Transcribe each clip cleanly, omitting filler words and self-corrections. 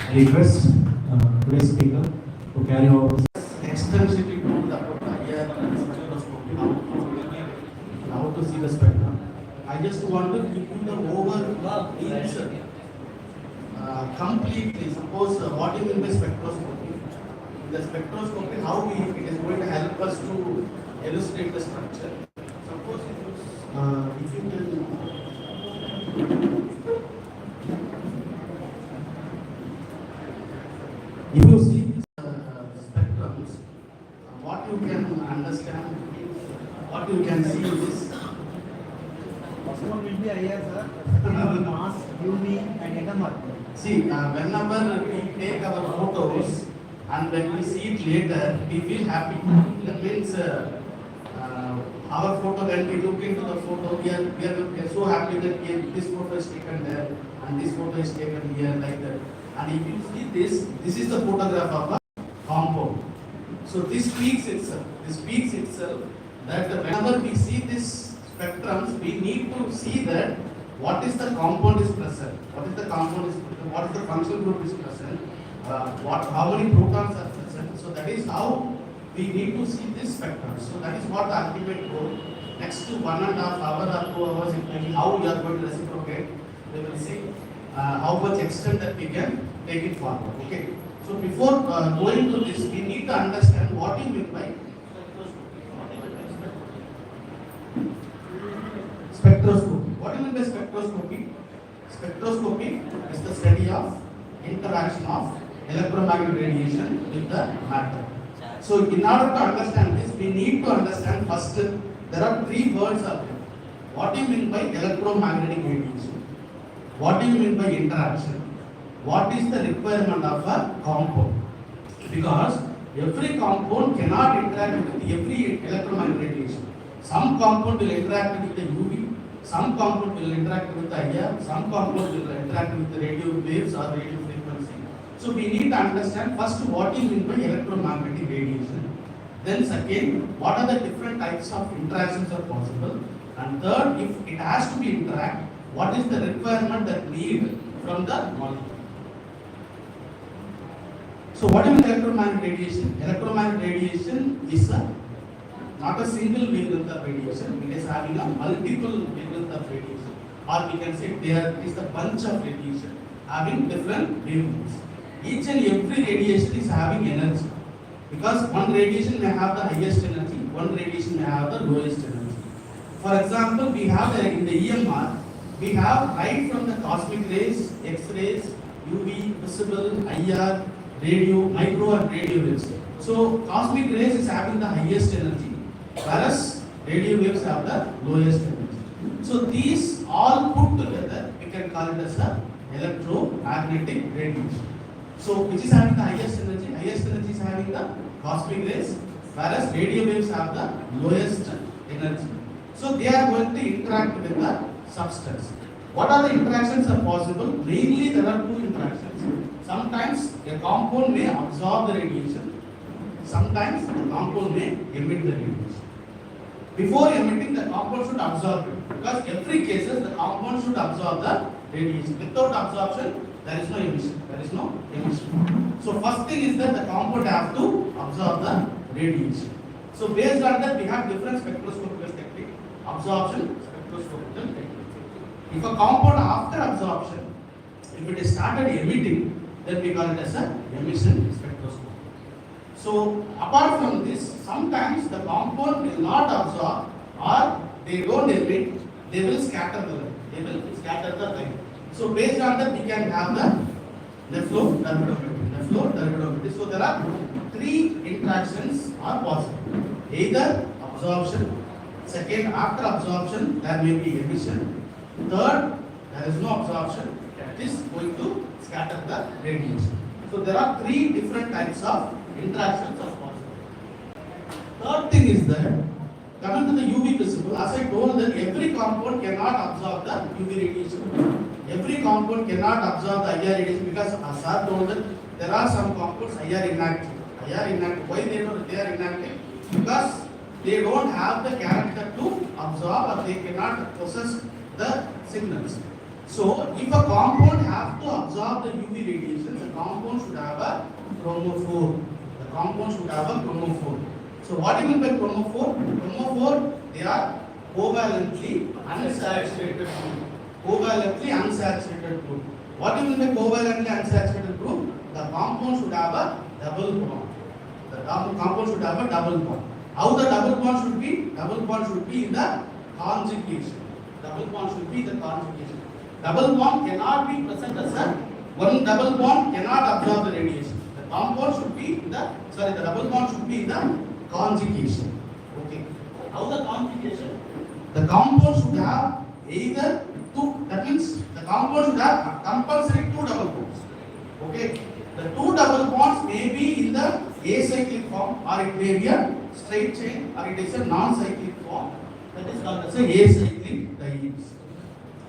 I request today's speaker to carry over. Extensively told about IR spectroscopy, how to see the spectrum. I just want to give you the overall picture completely. Suppose what do you mean by spectroscopy? The spectroscopy, how it is going to help us to elucidate the structure. Suppose if you can. If you see these spectrums, what you can understand, what you can see is First one will be IR, sir. Mass, UV, and NMR. see whenever we take our photos and when we see it later, we feel happy. That means our photo, when we look into the photo, we are so happy that this photo is taken there and this photo is taken here, like that. And if you see this is the photograph of a compound. So this speaks itself. This speaks itself that whenever we see this spectrums, we need to see that what is the compound is present, what is the compound is present, what is the functional group is present, how many protons are present. So that is how we need to see this spectrum. So that is what the ultimate goal. Next to 1.5 hours or 2 hours, it may be how we are going to reciprocate. We will see how much extent that we can take it forward. Okay. So before going to this, we need to understand what you mean by spectroscopy. What do you mean by spectroscopy? Spectroscopy is the study of interaction of electromagnetic radiation with the matter. So in order to understand this, we need to understand first, there are 3 words are there. What do you mean by electromagnetic radiation? What do you mean by interaction? What is the requirement of a compound? Because every compound cannot interact with every electromagnetic radiation. Some compound will interact with the UV, some compound will interact with the IR, some compound will interact with the radio waves or radio frequency. So we need to understand first what is meant by electromagnetic radiation. Then second, what are the different types of interactions are possible. And third, if it has to be interact, what is the requirement that need from the molecule. So what is electromagnetic radiation? Electromagnetic radiation is not a single wavelength of radiation, it is having a multiple wavelength of radiation. Or we can say there is a bunch of radiation having different wavelengths. Each and every radiation is having energy. Because one radiation may have the highest energy, one radiation may have the lowest energy. For example, we have in the EMR, we have right from the cosmic rays, X-rays, UV, visible, IR, radio, micro and radio waves. So cosmic rays is having the highest energy, whereas radio waves have the lowest energy. So these all put together, we can call it as a electromagnetic radiation. So which is having the highest energy? Highest energy is having the cosmic rays, whereas radio waves have the lowest energy. So they are going to interact with the substance. What are the interactions are possible? Mainly there are 2 interactions. Sometimes a compound may absorb the radiation. Sometimes the compound may emit the radiation. Before emitting, the compound should absorb it. Because every cases the compound should absorb the radiation. Without absorption, there is no emission. There is no emission. So first thing is that the compound have to absorb the radiation. So based on that, we have different spectroscopic technique. Absorption, spectroscopic technique. If a compound after absorption, if it is started emitting, then we call it as a emission spectroscopy. So apart from this, sometimes the compound will not absorb or they don't emit, they will scatter the light. They will scatter the light. So based on that, we can have the nephro-turbidometry. So there are 3 interactions are possible. Either absorption, second after absorption there may be emission, third there is no absorption, that is going to scatter the radiation. So there are 3 different types of interactions are possible. Third thing is that coming to the UV visible, as I told that every compound cannot absorb the UV radiation. Every compound cannot absorb the IR radiation because as I told that there are some compounds IR inactive. Why they are inactive? Because they don't have the character to absorb or they cannot possess the signals. So if a compound have to absorb the UV radiation, the compound should have a chromophore. The compound should have a chromophore. So what do you mean by chromophore? Chromophore, they are covalently unsaturated group. Covalently unsaturated group. What do you mean by covalently unsaturated group? The compound should have a double bond. The compound should have a double bond. How the double bond should be? Double bond should be in the conjugation. Double bond should be the conjugation. Double bond cannot be present as a one double bond cannot absorb the radiation. The compound should be in the the double bond should be in the conjugation. Okay. How the conjugation? The compound should have either two. That means the compound should have compulsory two double bonds. Okay. The two double bonds may be in the acyclic form, or it may be a straight chain, or it is a non-cyclic form. That is called as a acyclic dienes.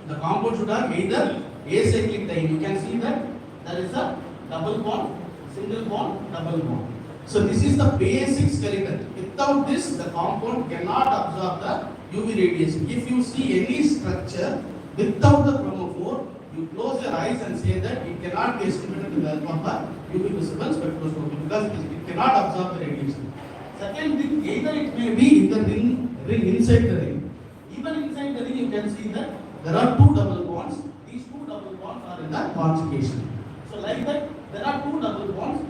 The compound should have either acyclic diene. You can see that there is a double bond, single bond, double bond. So this is the basic skeleton. Without this, the compound cannot absorb the UV radiation. If you see any structure without the chromophore, you close your eyes and say that it cannot be estimated with the help of the UV visible spectroscopy because it cannot absorb the radiation. Second thing, either it may be in the ring inside the ring. Even inside the ring, you can see that there are two double bonds. These two double bonds are in the conjugation. So like that, there are two double bonds.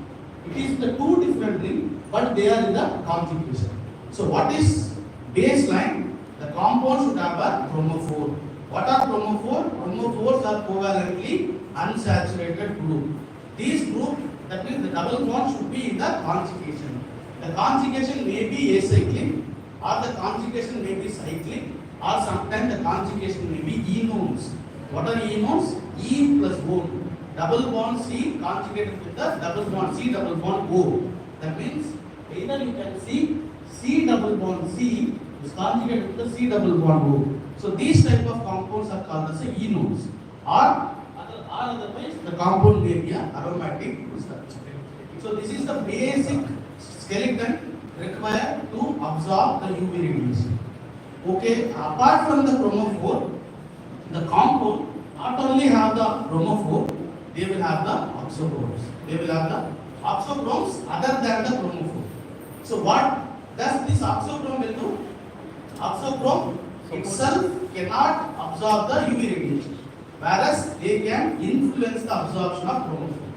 It is the two different rings, but they are in the conjugation. So what is baseline? The compound should have a chromophore. What are chromophore? Chromophores are covalently unsaturated group. These group, that means the double bond should be in the conjugation. The conjugation may be acyclic, or the conjugation may be cyclic, or sometimes the conjugation may be enones. What are enones? E plus O. Double bond C conjugated with the double bond C double bond O. That means either you can see C double bond C is conjugated with the C double bond O. So these type of compounds are called as enones. Or otherwise the compound may be an aromatic structure. So this is the basic skeleton required to absorb the UV radiation. Okay, apart from the chromophore, the compound not only have the chromophore, they will have the oxochromes. They will have the oxochromes other than the chromophore. So what does this oxochrome will do? Oxochrome itself cannot absorb the UV radiation, whereas they can influence the absorption of chromophore.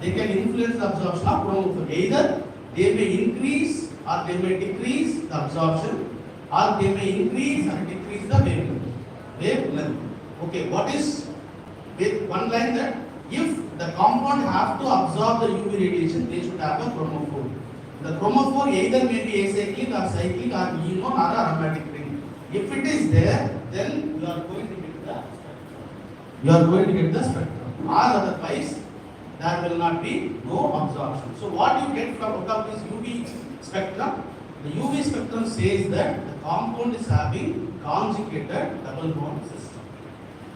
They can influence the absorption of chromophore. Either they may increase or they may decrease the absorption, or they may increase or decrease the wavelength. Okay, what is with one line that if the compound have to absorb the UV radiation, they should have a chromophore. The chromophore either may be acyclic or cyclic or enone or aromatic ring. If it is there, then you are going to get the spectrum. Or otherwise, there will not be no absorption. So what you get from out of this UV spectrum? The UV spectrum says that the compound is having conjugated double bond system.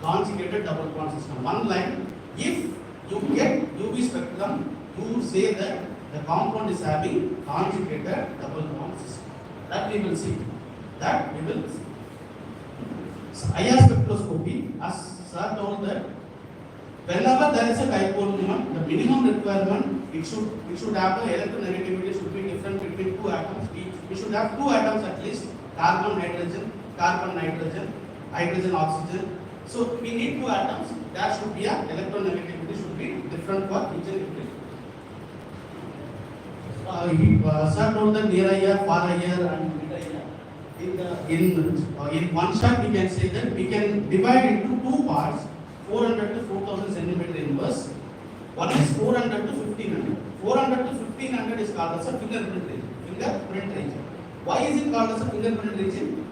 Conjugated double bond system. One line, if you get UV spectrum, you say that the compound is having conjugated double bond system. That we will see. So IR spectroscopy, as Sir told that whenever there is a dipole moment, the minimum requirement it should have the electronegativity should be different between two atoms. We should have two atoms at least, carbon nitrogen, hydrogen oxygen. So we need two atoms. There should be a electronegativity should be different for each and every. Sir told that near IR, far IR, and mid IR. In one shot we can say that we can divide into two parts, 400 to 4000 centimeter inverse. One is 400 to 1500. 400 to 1500 is called as a fingerprint region. Why is it called as a fingerprint region?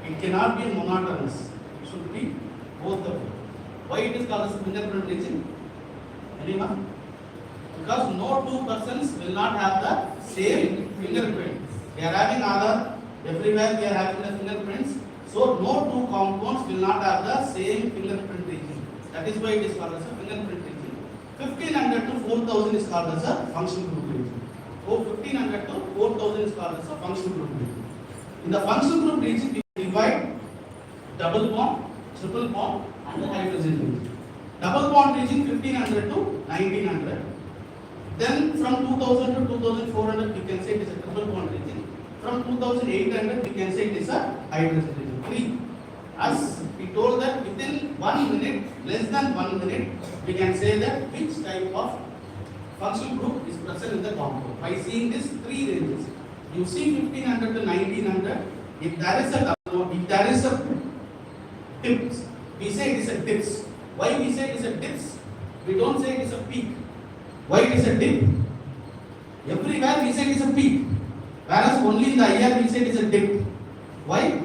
It cannot be monotonous. It should be both of them. Why it is called as a fingerprint region? Anyone? Because no two persons will not have the same fingerprint. They are having Aadhaar, everywhere they are having the fingerprints. So no two compounds will not have the same fingerprint region. That is why it is called as a fingerprint region. 1500 to 4000 is called as a functional group region. So 1500 to 4000 is called as a functional group region. In the functional group region, we divide double bond, triple bond, and the hydrogen region. Double bond region 1500 to 1900. Then from 2000 to 2400, we can say it is a triple bond region. From 2800, we can say it is a hydrogen region. 3. As we told that within 1 minute, less than 1 minute, we can say that which type of functional group is present in the compound. By seeing these 3 ranges, you see 1500 to 1900. If there is a tips, we say it is a tips. Why we say it is a tips? We don't say it is a peak. Why it is a dip? Everywhere we say it is a peak, whereas only in the IR we say it is a dip. Why?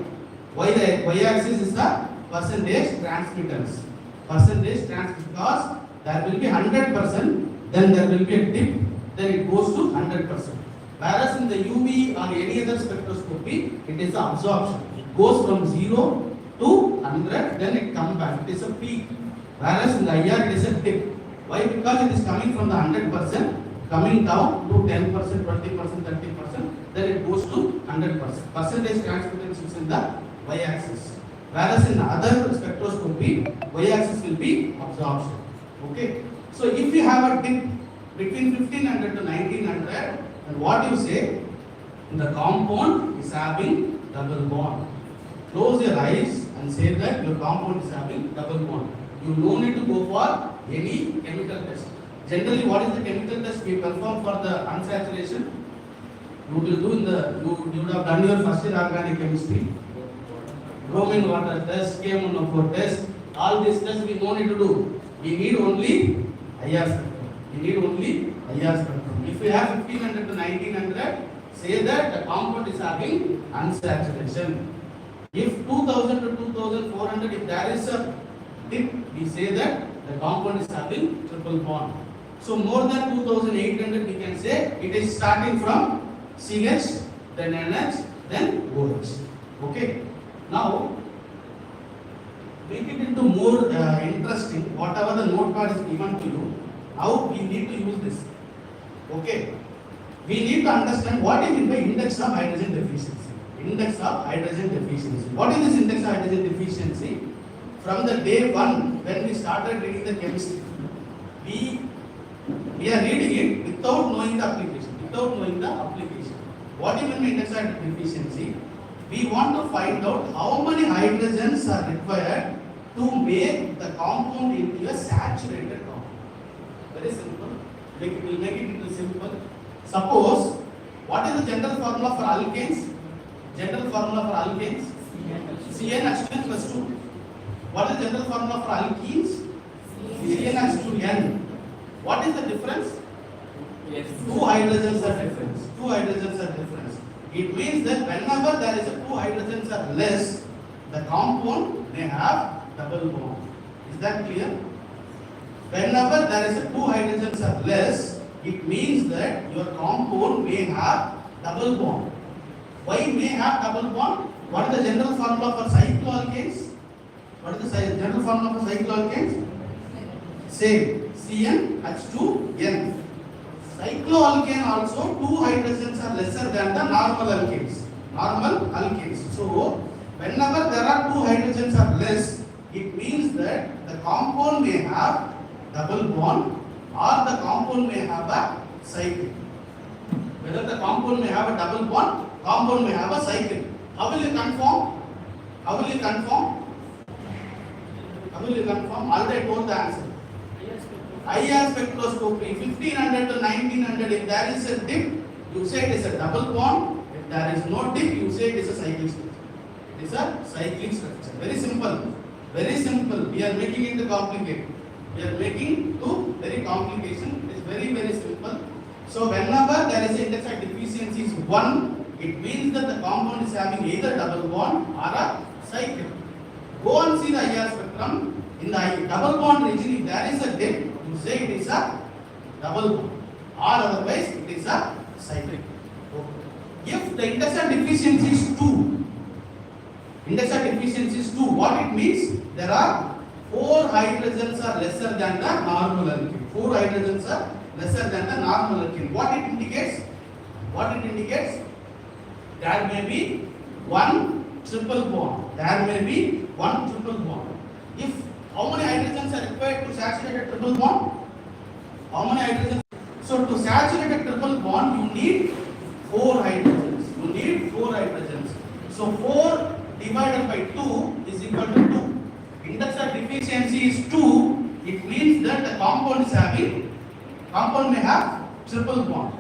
Why the y-axis is the percentage transmittance. Percentage transmittance, because there will be 100%, then there will be a dip, then it goes to 100%. Whereas in the UV or any other spectroscopy, it is the absorption. It goes from 0 to 100, then it comes back. It is a peak. Whereas in the IR, it is a dip. Why? Because it is coming from the 100%, coming down to 10%, 20%, 30%, then it goes to 100%. Percentage transmittance is in the y-axis. Whereas in other spectroscopy, y-axis will be absorption. Okay. So if you have a dip between 1500 to 1900, and what you say, the compound is having double bond. Close your eyes and say that your compound is having double bond. You no need to go for any chemical test. Generally, what is the chemical test we perform for the unsaturation? You will do you would have done your first year organic chemistry, bromine water test, K104 test. All these tests we no need to do. We need only IR spectrum. We need only IR spectrum. If we have 1500 to 1900, say that the compound is having unsaturation. If 2000 to 2400, if there is a dip, we say that the compound is having triple bond. So more than 2800, we can say it is starting from CH, then NH, then OH. Okay. Now, make it into more interesting. Whatever the notepad is given to you, how we need to use this. Okay. We need to understand what is mean by index of hydrogen deficiency. Index of hydrogen deficiency. What is this index of hydrogen deficiency? From the day 1 when we started reading the chemistry, we are reading it without knowing the application. What is mean by index of hydrogen deficiency? We want to find out how many hydrogens are required to make the compound into a saturated compound. Very simple. We will make it into simple. Suppose, what is the general formula for alkanes? General formula for alkanes? CnH2n plus 2. What is the general formula for alkenes? CnH2n. What is the difference? Yes. 2 hydrogens are difference. It means that whenever there is a 2 hydrogens are less, the compound may have double bond. Is that clear? Whenever there is a 2 hydrogens are less, it means that your compound may have double bond. Why may have double bond? What is the general formula for cycloalkanes? What is the general formula for cycloalkanes? Same. CnH2n. Cycloalkane also 2 hydrogens are lesser than the normal alkanes. So whenever there are 2 hydrogens are less, it means that the compound may have double bond or the compound may have a cycle. Whether the compound may have a double bond, compound may have a cycle. How will you confirm? Already told the answer. IR spectroscopy 1500 to 1900. If there is a dip, you say it is a double bond. If there is no dip, you say it is a cyclic structure. It is a cyclic structure. Very simple. We are making it complicated. We are making to very complication. It is very simple. So whenever there is index of deficiency is 1, it means that the compound is having either double bond or a cycle. Go and see the IR spectrum. In the double bond region, if there is a dip, you say it is a double bond, or otherwise it is a cyclic. If the index of deficiency is 2, what it means? There are 4 hydrogens are lesser than the normal alkene. 4 hydrogens are lesser than the normal alkene. What it indicates? There may be one triple bond. There may be one triple bond. If how many hydrogens are required to saturate a triple bond? How many hydrogens? So to saturate a triple bond, you need 4 hydrogens. You need 4 hydrogens. So 4 divided by 2 is equal to 2. Index of deficiency is 2. It means that the compound may have triple bond.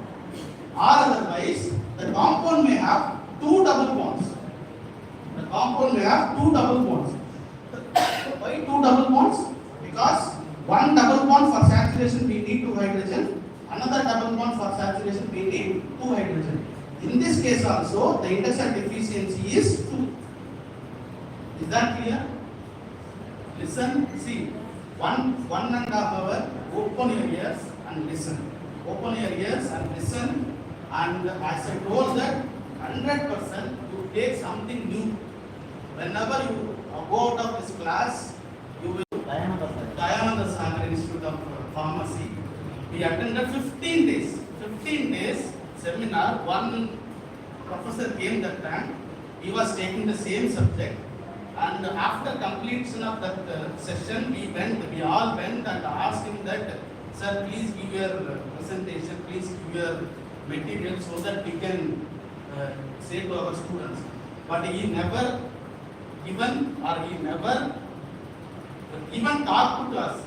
Or otherwise, the compound may have 2 double bonds. The compound may have 2 double bonds. Why 2 double bonds? Because one double bond for saturation we need 2 hydrogen. Another double bond for saturation we need 2 hydrogen. In this case also, the index of deficiency is 2. Is that clear? Listen, see. One and a half hour, open your ears and listen. Open your ears and listen. And as I told that, 100% you take something new. Whenever you go out of this class, you will Dayananda Sagar Institute of Pharmacy. We attended 15 days. 15 days seminar. One professor came that time. He was taking the same subject. And after completion of that session, we all went and asked him that, sir, please give your presentation, please give your material so that we can say to our students. But he never given or he never even talked to us.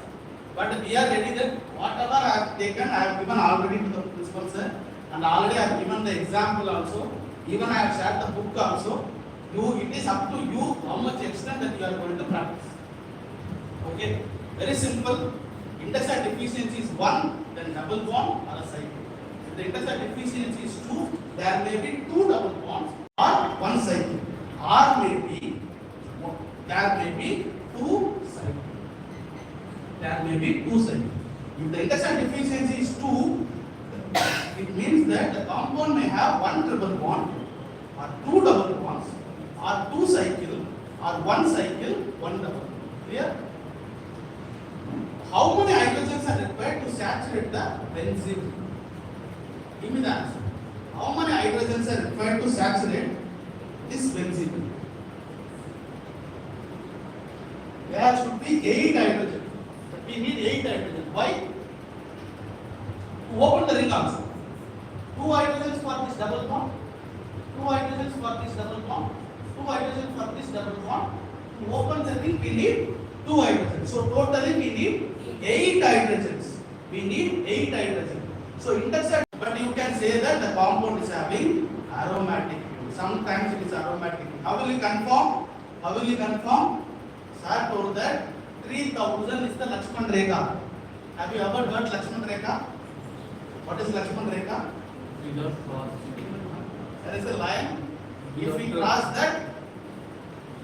But we are ready that whatever I have taken, I have given already to the principal sir, and already I have given the example also. Even I have shared the book also. It is up to you how much extent that you are going to practice. Okay, very simple. Index of deficiency is 1, then double bond or a cycle. If the index of deficiency is 2, there may be 2 double bonds or 1 cycle. Or there may be 2 cycles. There may be 2 cycles. If the index of deficiency is 2, it means that the compound may have 1 triple bond or 2 double bonds or 2 cycle or 1 cycle, 1 double. Clear? How many hydrogens are required to saturate the benzene? Give me the answer. How many hydrogens are required to saturate this benzene? There should be 8 hydrogens. We need 8 hydrogens. Why? To open the ring also. 2 hydrogens for this double bond. 2 hydrogens for this double bond. 2 hydrogens for this double bond. To open the ring, we need 2 hydrogens. So totally we need 8 hydrogens. We need 8 hydrogens. So index, but you can say that the compound is having aromatic. Sometimes it is aromatic. How will you confirm? How will you confirm? Sir told that 3000 is the Lakshman Rekha. Have you ever heard Lakshman Rekha? What is Lakshman Rekha? There is a line. If we cross that,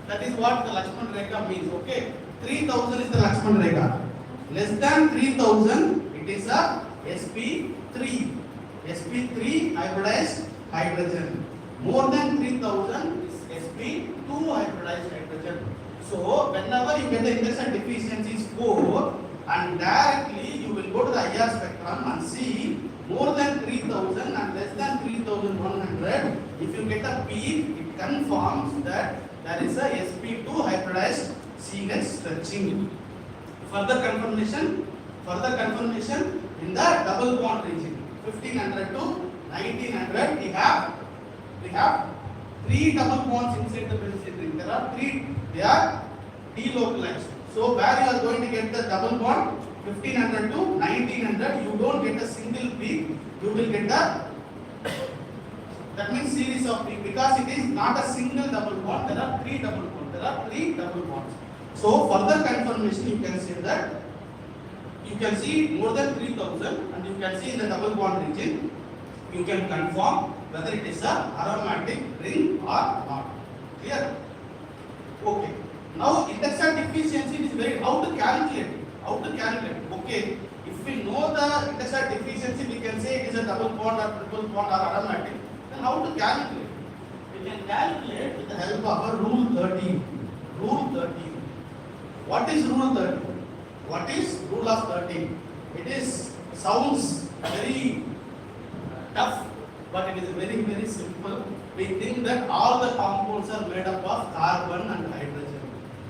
that is what the Lakshman Rekha means. Okay, 3000 is the Lakshman Rekha. Less than 3000, it is a sp3. sp3 hybridized hydrogen. More than 3000 is sp2 hybridized hydrogen. So whenever you get the index of deficiency score, and directly you will go to the IR spectrum and see more than 3000 and less than 3100. If you get a peak, it confirms that there is a sp2 hybridized CH stretching. Further confirmation in the double bond region, 1500 to 1900, we have 3 double bonds inside the benzene ring. There are 3, they are delocalized. So where you are going to get the double bond, 1500 to 1900, you don't get a single peak, you will get that means series of peak, because it is not a single double bond, there are 3 double bonds. There are 3 double bonds. So further confirmation, you can say that you can see more than 3000 and you can see in the double bond region, you can confirm whether it is a aromatic ring or not. Clear? Okay. Now index of deficiency is very, how to calculate? Okay. If we know the index of deficiency, we can say it is a double bond or triple bond or aromatic. Then how to calculate? We can calculate with the help of our rule 13. Rule 13. What is rule 13? What is rule of 13? It is sounds very tough, but it is very, very simple. We think that all the compounds are made up of carbon and hydrogen.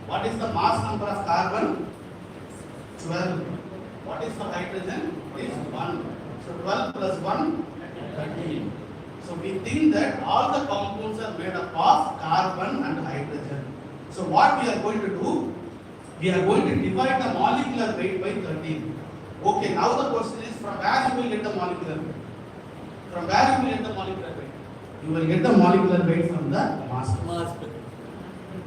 What is the mass number of carbon? 12. What is for hydrogen? It is 1. So 12 plus 1, 13. So we think that all the compounds are made up of carbon and hydrogen. So what we are going to do? We are going to divide the molecular weight by 13. Okay, now the question is, from where you will get the molecular weight? From where you will get the molecular weight? You will get the molecular weight from the mass spectrum.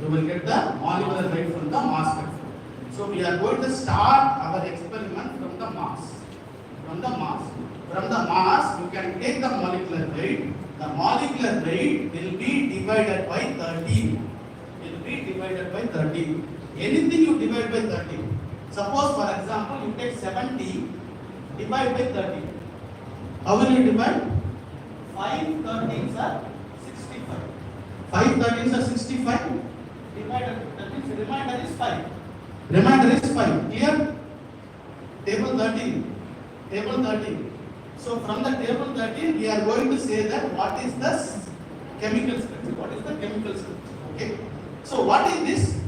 You will get the molecular weight from the mass spectrum. So we are going to start our experiment from the mass. From the mass. From the mass, you can take the molecular weight. The molecular weight will be divided by 13. Will be divided by 13. Anything you divide by 13. Suppose, for example, you take 70, divide by 30. How will you divide? 5 13s are 65. 5 13s are 65. Divided, that means remainder is 5. Remainder is 5. Clear? Table 13. Table 13. So from the table 13, we are going to say that what is the chemical structure? What is the chemical structure? Okay. So what is this?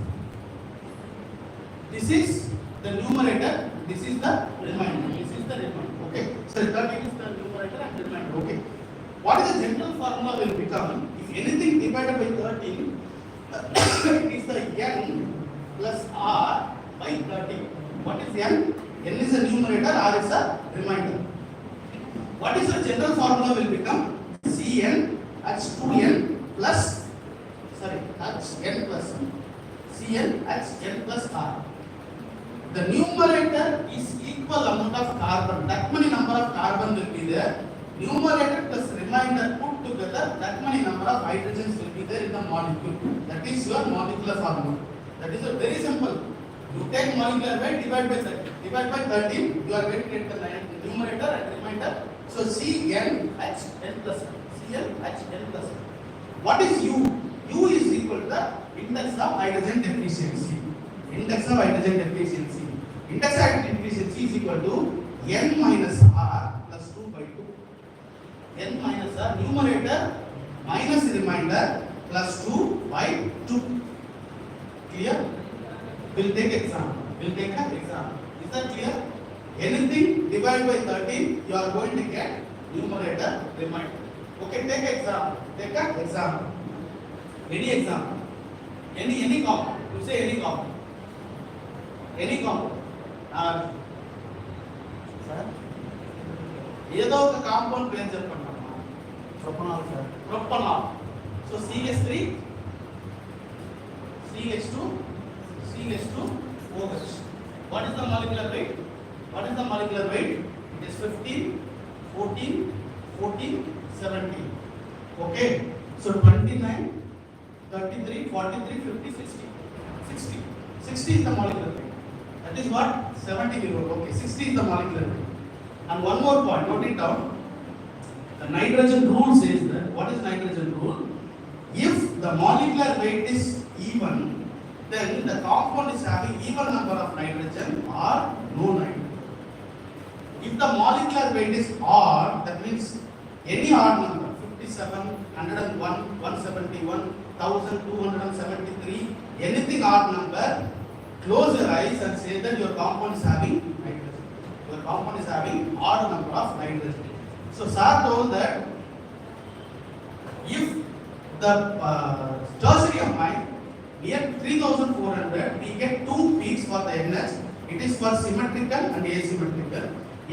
This is the numerator. This is the remainder. This is the remainder. Okay. So 13 is the numerator and remainder. Okay. What is the general formula will become? If anything divided by 13, it is the n plus r by 13. What is n? N is a numerator, r is a remainder. What is the general formula will become? Cn h2n plus, hn plus Cn hn plus r. The numerator is equal amount of carbon. That many number of carbon will be there. Numerator plus remainder put together, that many number of hydrogens will be there in the molecule. That is your molecular formula. That is a very simple. You take molecular weight, divide by 13. Divide by 13, you are going to get the numerator and remainder. So CnHn plus CnHn plus. What is U? U is equal to the index of hydrogen deficiency. Index of hydrogen deficiency. Index of hydrogen deficiency is equal to n minus r plus 2 by 2. N minus r, numerator minus remainder plus 2 by 2. Clear? We'll take example. We'll take an example. Is that clear? Anything divided by 13, you are going to get numerator, remainder. Okay, take example. Take an example. Any example. Any compound. You say any compound. Any compound. Sir? ఏదో ఒక compound పేరు చెప్పండి. Propanol, sir. Propanol. So CH3, CH2, CH2, OH. What is the molecular weight? What is the molecular weight? It is 15, 14, 14, 17. Okay. So 29, 33, 43, 50, 60. 60. 60 is the molecular weight. That is what? 70 we wrote. Okay. 60 is the molecular weight. And one more point, note it down. The nitrogen rule says that, what is nitrogen rule? If the molecular weight is even, then the compound is having even number of nitrogen or no nitrogen. If the molecular weight is odd, that means any odd number, 57, 101, 171, 1273, anything odd number, close your eyes and say that your compound is having nitrogen. Your compound is having odd number of nitrogen. So sir told that if the tertiary amine near 3400, we get two peaks for the NH. It is for symmetrical and asymmetrical.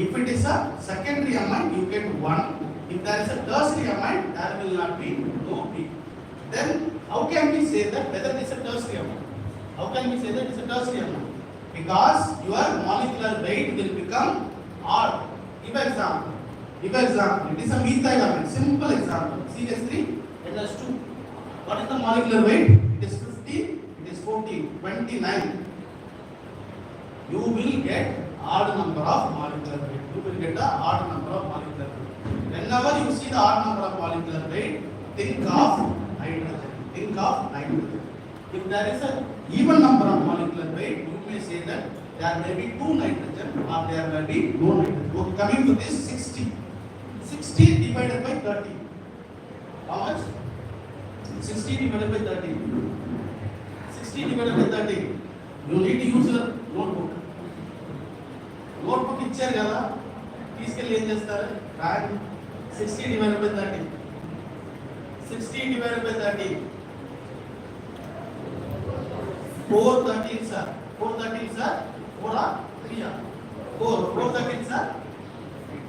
If it is a secondary amine, you get one. If there is a tertiary amine, there will not be no peak. Then how can we say that whether it is a tertiary amine? How can we say that it is a tertiary amine? Because your molecular weight will become odd. Give example. Give example. It is a methyl amine. Simple example. CH3, NH2. What is the molecular weight? It is 15. It is 14. 29. You will get odd number of molecular weight. You will get the odd number of molecular weight. Whenever you see the odd number of molecular weight, think of hydrogen. Think of nitrogen. If there is a even number of molecular weight, you may say that there may be two nitrogen or there may be no nitrogen. Okay, coming to this 60. 60 divided by 30. How much? 60 divided by 30. 60 divided by 30. You need to use your notebook. Notebook ఇచ్చారు కదా, తీసుకెళ్ళి ఏం చేస్తారు? రాయండి. 60 divided by 30. 60 divided by 30. 4 13s are 4 13s are 4 or 3 are 4 13s are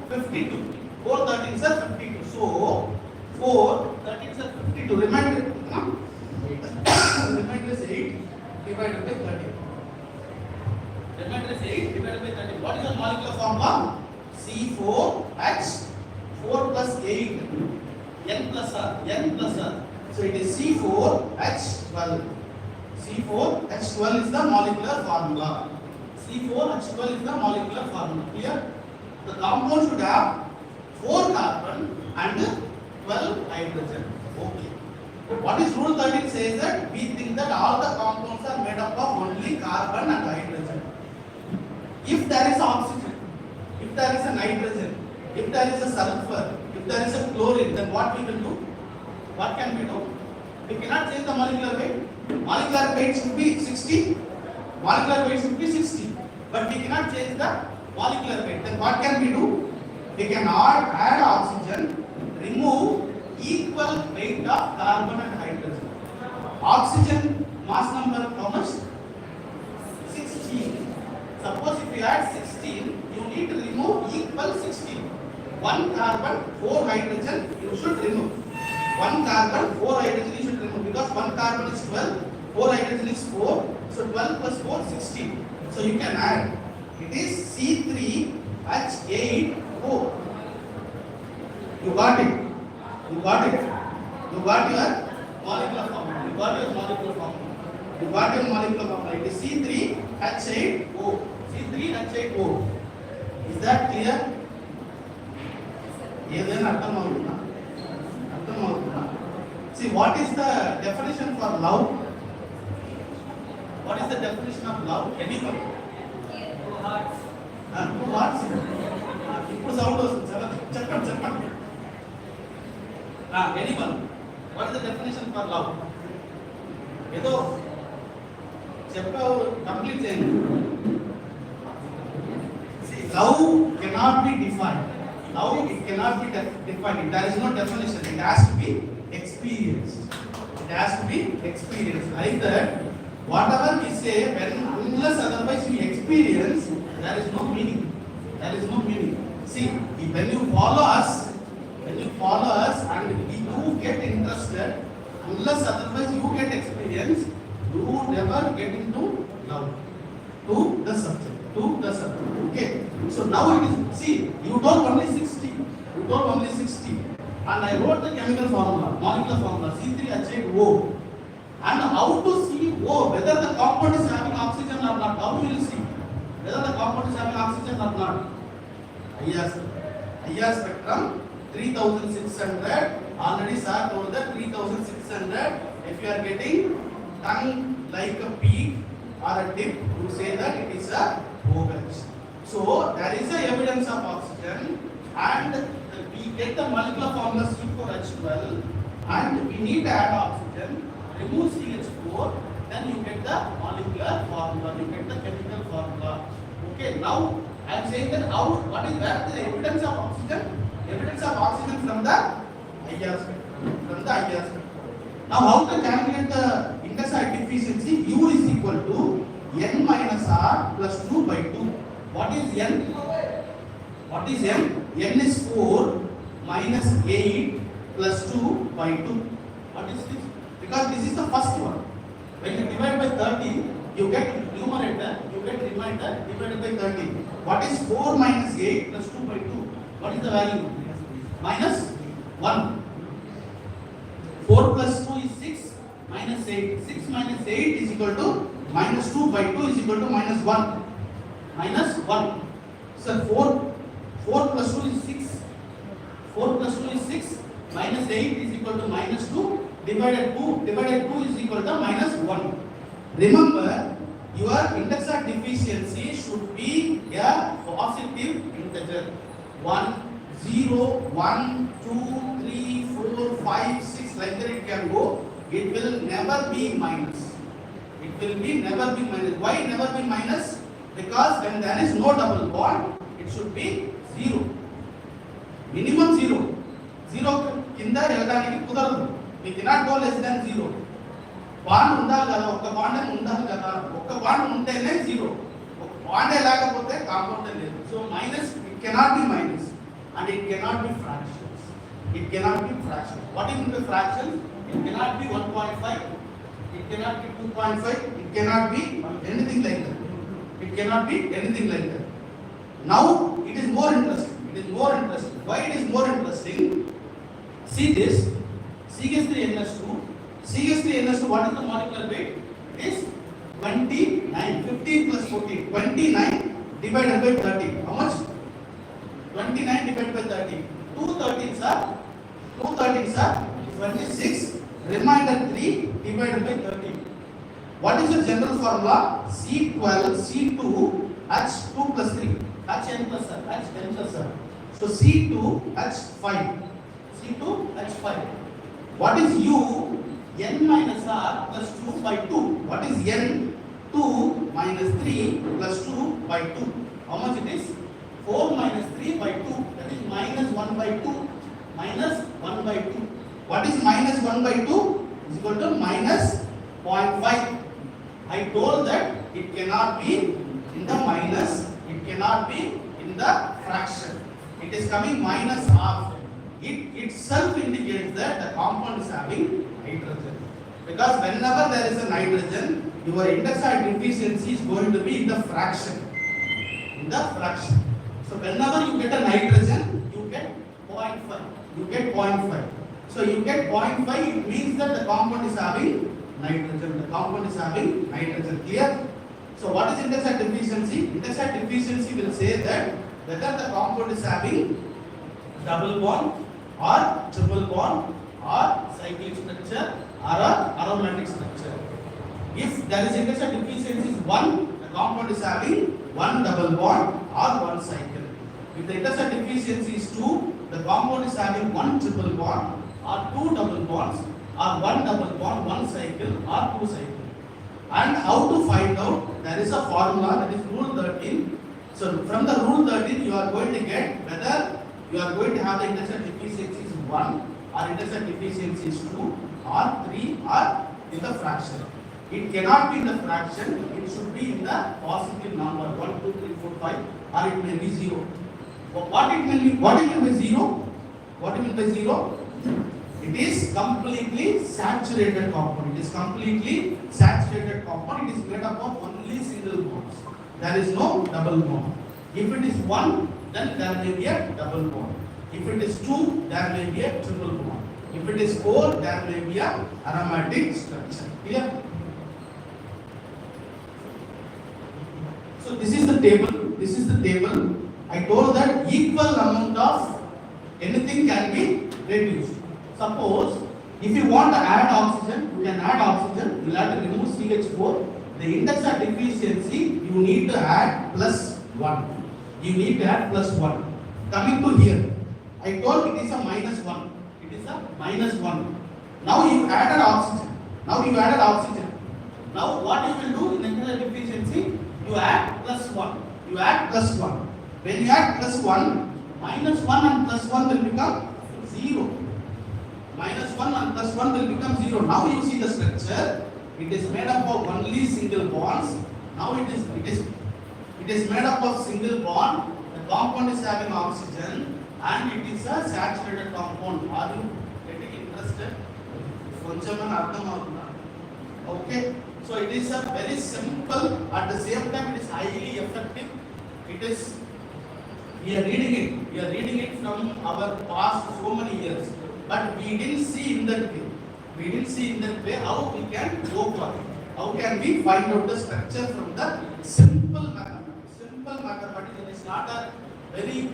52. 4 13s are 52. So 4 13s are 52. Remainder is 8 divided by 30. Remainder is 8 divided by 30. What is the molecular formula? C4H 4 plus 8 n plus r. So it is C4H12. C4H12 is the molecular formula. C4H12 is the molecular formula. Clear? The compound should have 4 carbon and 12 hydrogen. Okay. What is rule 13 says that we think that all the compounds are made up of only carbon and hydrogen. If there is oxygen, if there is a nitrogen, if there is a sulfur, if there is a chlorine, then what we will do? What can we do? We cannot change the molecular weight. Molecular weight should be 60. Molecular weight should be 60. But we cannot change the molecular weight. Then what can we do? We can add oxygen, remove equal weight of carbon and hydrogen. Oxygen mass number how much? 16. Suppose if you add 16, you need to remove equal 16. 1 carbon, 4 hydrogen you should remove. 1 carbon, 4 hydrogen you should remove because 1 carbon is 12, 4 hydrogen is 4. So 12 plus 4, 16. So you can add. It is C3H8O. You got it. You got your molecular formula. You got your molecular formula. It is C3H8O. C3H8O. Is that clear? ఏదైనా అర్థమవుతుందా? See, what is the definition for love? What is the definition of love? Anyone? 2 hearts. 2 hearts. ఇప్పుడు sound వస్తుంది. చెప్పండి. Anyone? What is the definition for love? ఏదో చెప్పావు, complete చేయండి. See, love cannot be defined. Love it cannot be defined. There is no definition. It has to be experienced. Like that, whatever we say, unless otherwise we experience, there is no meaning. See, when you follow us and you get interested, unless otherwise you get experience, you never get into love to the subject. Okay. So now it is, see, you told only 60. And I wrote the chemical formula, molecular formula, C3H8O. And how to see whether the compound is having oxygen or not? How will you see whether the compound is having oxygen or not? IR spectrum 3600. Already sir told that 3600. If you are getting tongue like a peak or a tip, you say that it is a OH. So there is a evidence of oxygen, and we get the molecular formula C4H12, and we need to add oxygen, remove CH4, then you get the molecular formula, you get the chemical formula. Okay, now I am saying that what is that? The evidence of oxygen from the IR spectrum. Now how to calculate the intersite deficiency? U is equal to n minus r plus 2 by 2. What is n? N is 4 minus 8 plus 2 by 2. What is this? Because this is the first one. When you divide by 30, you get numerator, you get remainder divided by 30. What is 4 minus 8 plus 2 by 2? What is the value? Minus 1. 4 plus 2 is 6 minus 8. 6 minus 8 is equal to minus 2 by 2 is equal to minus 1. So 4 plus 2 is 6. 4 plus 2 is 6. Minus 8 is equal to minus 2. Divided 2 is equal to minus 1. Remember, your intersect deficiency should be a positive integer. 1, 0, 1, 2, 3, 4, 5, 6, like that it can go. It will never be minus. It will be never be minus. Why never be minus? Because when there is no double bond, it should be 0. Minimum 0. 0 kinda eldaniki kudaradu. We cannot go less than 0. Bond undali kada, oka bond undali kada, oka bond untene 0. Bond elagapothe compound ledu. So minus, it cannot be minus. And it cannot be fractions. It cannot be fractions. What is the fractions? It cannot be 1.5. It cannot be 2.5. It cannot be anything like that. It cannot be anything like that. Now it is more interesting. It is more interesting. Why it is more interesting? See this. CH3NS2. CH3NS2. What is the molecular weight? It is 29. 15 plus 14. 29 divided by 30. How much? 29 divided by 30. 2 13s are 26. Remainder 3 divided by 30. What is the general formula? C12 C2 H2 plus 3. Hn plus R. Hn plus R. So C2 H5. C2 H5. What is U? N minus R plus 2 by 2. What is N? 2 minus 3 plus 2 by 2. How much it is? 4 minus 3 by 2, that is minus 1 by 2, minus 1 by 2. What is minus 1 by 2? Is equal to minus 0.5. I told that it cannot be in the minus, it cannot be in the fraction. It is coming minus half. It itself indicates that the compound is having nitrogen. Because whenever there is a nitrogen, your index of efficiency is going to be in the fraction. In the fraction. So whenever you get a nitrogen, you get 0.5. You get 0.5. So you get 0.5, it means that the compound is having nitrogen. The compound is having nitrogen. Clear? So what is index of efficiency? Index of efficiency will say that whether the compound is having double bond or triple bond or cyclic structure or aromatic structure. If there is index of efficiency is 1, the compound is having 1 double bond or 1 cycle. If the index of efficiency is 2, the compound is having 1 triple bond or 2 double bonds or 1 double bond, 1 cycle or 2 cycle. And how to find out? There is a formula, that is rule 13. So from the rule 13 you are going to get whether you are going to have the index of efficiency is 1 or index of efficiency is 2 or 3 or in the fraction. It cannot be in the fraction, it should be in the positive number 1, 2, 3, 4, 5 or it may be 0. What it mean by 0? What it mean by 0? It is completely saturated compound. It is completely saturated compound. It is made up of only single bonds. There is no double bond. If it is 1, then there may be a double bond. If it is 2, there may be a triple bond. If it is 4, there may be a aromatic structure. Clear? So this is the table. This is the table. I told that equal amount of anything can be reduced. Suppose if you want to add oxygen, you can add oxygen. You will have to remove CH4. The index of efficiency you need to add plus 1. You need to add plus 1. Coming to here, I told it is a minus 1. It is a minus 1. Now you added oxygen. Now what you will do in index of efficiency? You add plus 1. You add plus 1. When you add plus 1, minus 1 and plus 1 will become 0. Minus 1 and plus 1 will become 0. Now you see the structure. It is made up of only single bonds. Now it is made up of single bond. The compound is having oxygen and it is a saturated compound. Are you getting interested? Okay. So it is a very simple. At the same time, it is highly effective. It is. We are reading it from our past so many years, but we didn't see in that way. How we can go for it. How can we find out the structure from the simple method? But it is not a very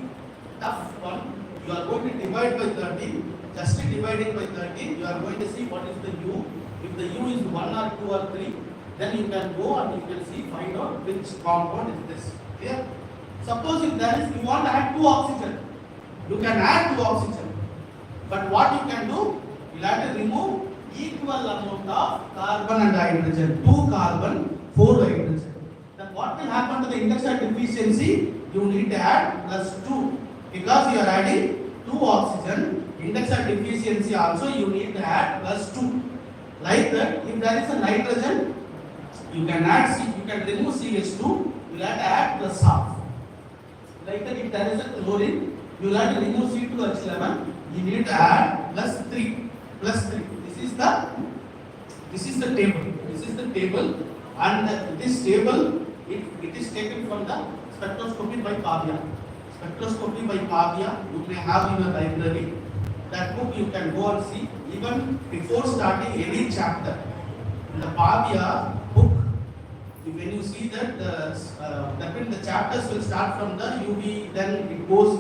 tough one. You are going to divide by 13. Just dividing by 13, you are going to see what is the U. If the U is 1 or 2 or 3, then you can go and you can find out which compound is this. Clear? Suppose if there is, you want to add 2 oxygen. You can add 2 oxygen. But what you can do, you have to remove equal amount of carbon and hydrogen. 2 carbon, 4 hydrogen. Then what will happen to the index of deficiency? You need to add plus 2. Because you are adding 2 oxygen, index of deficiency also you need to add plus 2. Like that, if there is a nitrogen, you can add you can remove CH2, you will have to add plus half. Like that, if there is a chlorine, you will have to remove C2H11, you need to add plus 3. Plus 3. This is the table. This is the table, and this table it is taken from the spectroscopy by Pavia. Spectroscopy by Pavia, you may have in your library. That book you can go and see even before starting any chapter. In the Pavia book, when you see that that means the chapters will start from the UV, then it goes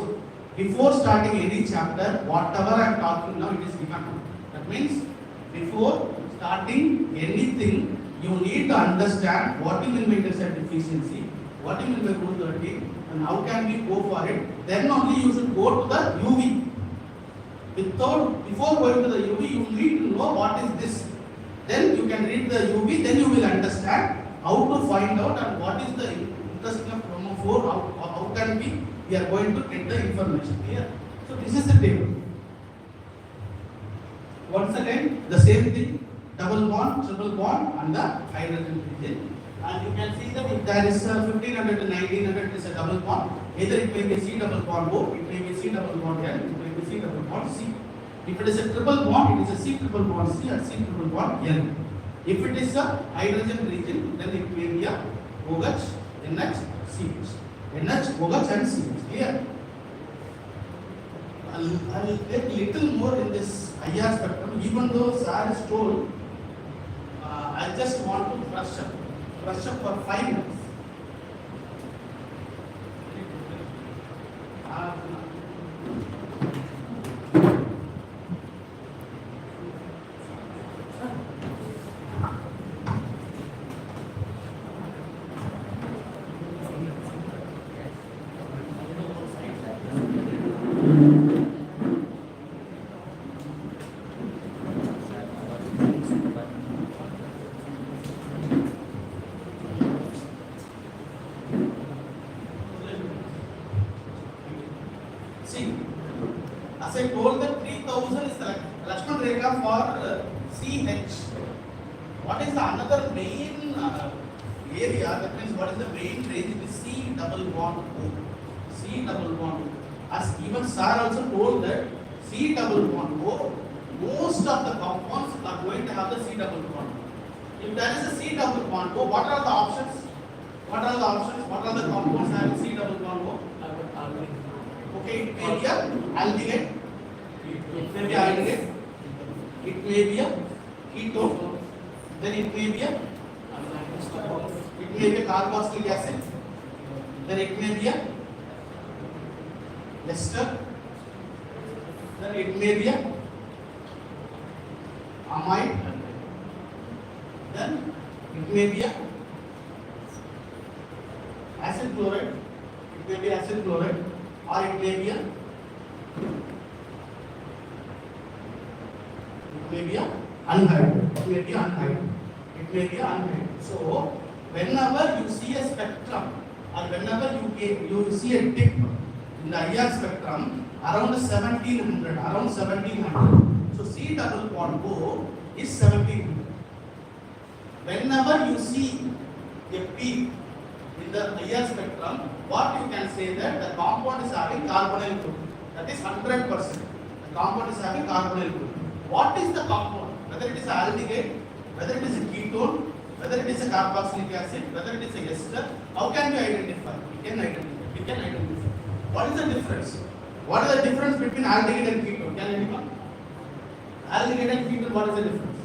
before starting any chapter. Whatever I am talking now, it is given. That means before starting anything, you need to understand what you mean by index of deficiency, what you mean by rule 13, and how can we go for it. Then only you should go to the UV. Before going to the UV, you need to know what is this. Then you can read the UV, then you will understand how to find out and what is the interest of chromophore, how can we are going to get the information here. So this is the table. Once again, the same thing, double bond, triple bond, and the hydrogen region. And you can see that if there is 1500 to 1900 is a double bond, either it may be C double bond O, it may be C double bond N, it may be C double bond C. If it is a triple bond, it is a C triple bond C and C triple bond N. If it is a hydrogen region, then it may be a OH, NH, CH. NH, OH and CH. Clear? I'll get little more in this IR spectrum, even though sir has told, I just want to brush up for 5 minutes. See, as I told that 3000 is the Lakshman Rekha for CH. What is the another main area? That means what is the main range? It is C double bond O. C double bond O. As even sir also told that C double bond O, most of the compounds are going to have the C double bond. If there is a C double bond O, what are the options? What are the options? What are the compounds having C double bond O? Okay, it may be a aldehyde, it may be aldehyde, it may be a ketone, then it may be a carboxylic acid, then it may be a ester, then it may be a amide, then it may be a acid chloride, it may be acid chloride, or it may be a anhydride. It may be anhydride. It may be anhydride. So whenever you see a spectrum or whenever you see a tip in the IR spectrum around 1700, so C double bond O is 1700. Whenever you see a peak in the IR spectrum, what you can say that the compound is having carbonyl group. That is 100%. The compound is having carbonyl group. What is the compound? Whether it is aldehyde, whether it is a ketone, whether it is a carboxylic acid, whether it is a ester, how can we identify? We can identify. What is the difference? What is the difference between aldehyde and ketone? Can anyone? Aldehyde and ketone, what is the difference?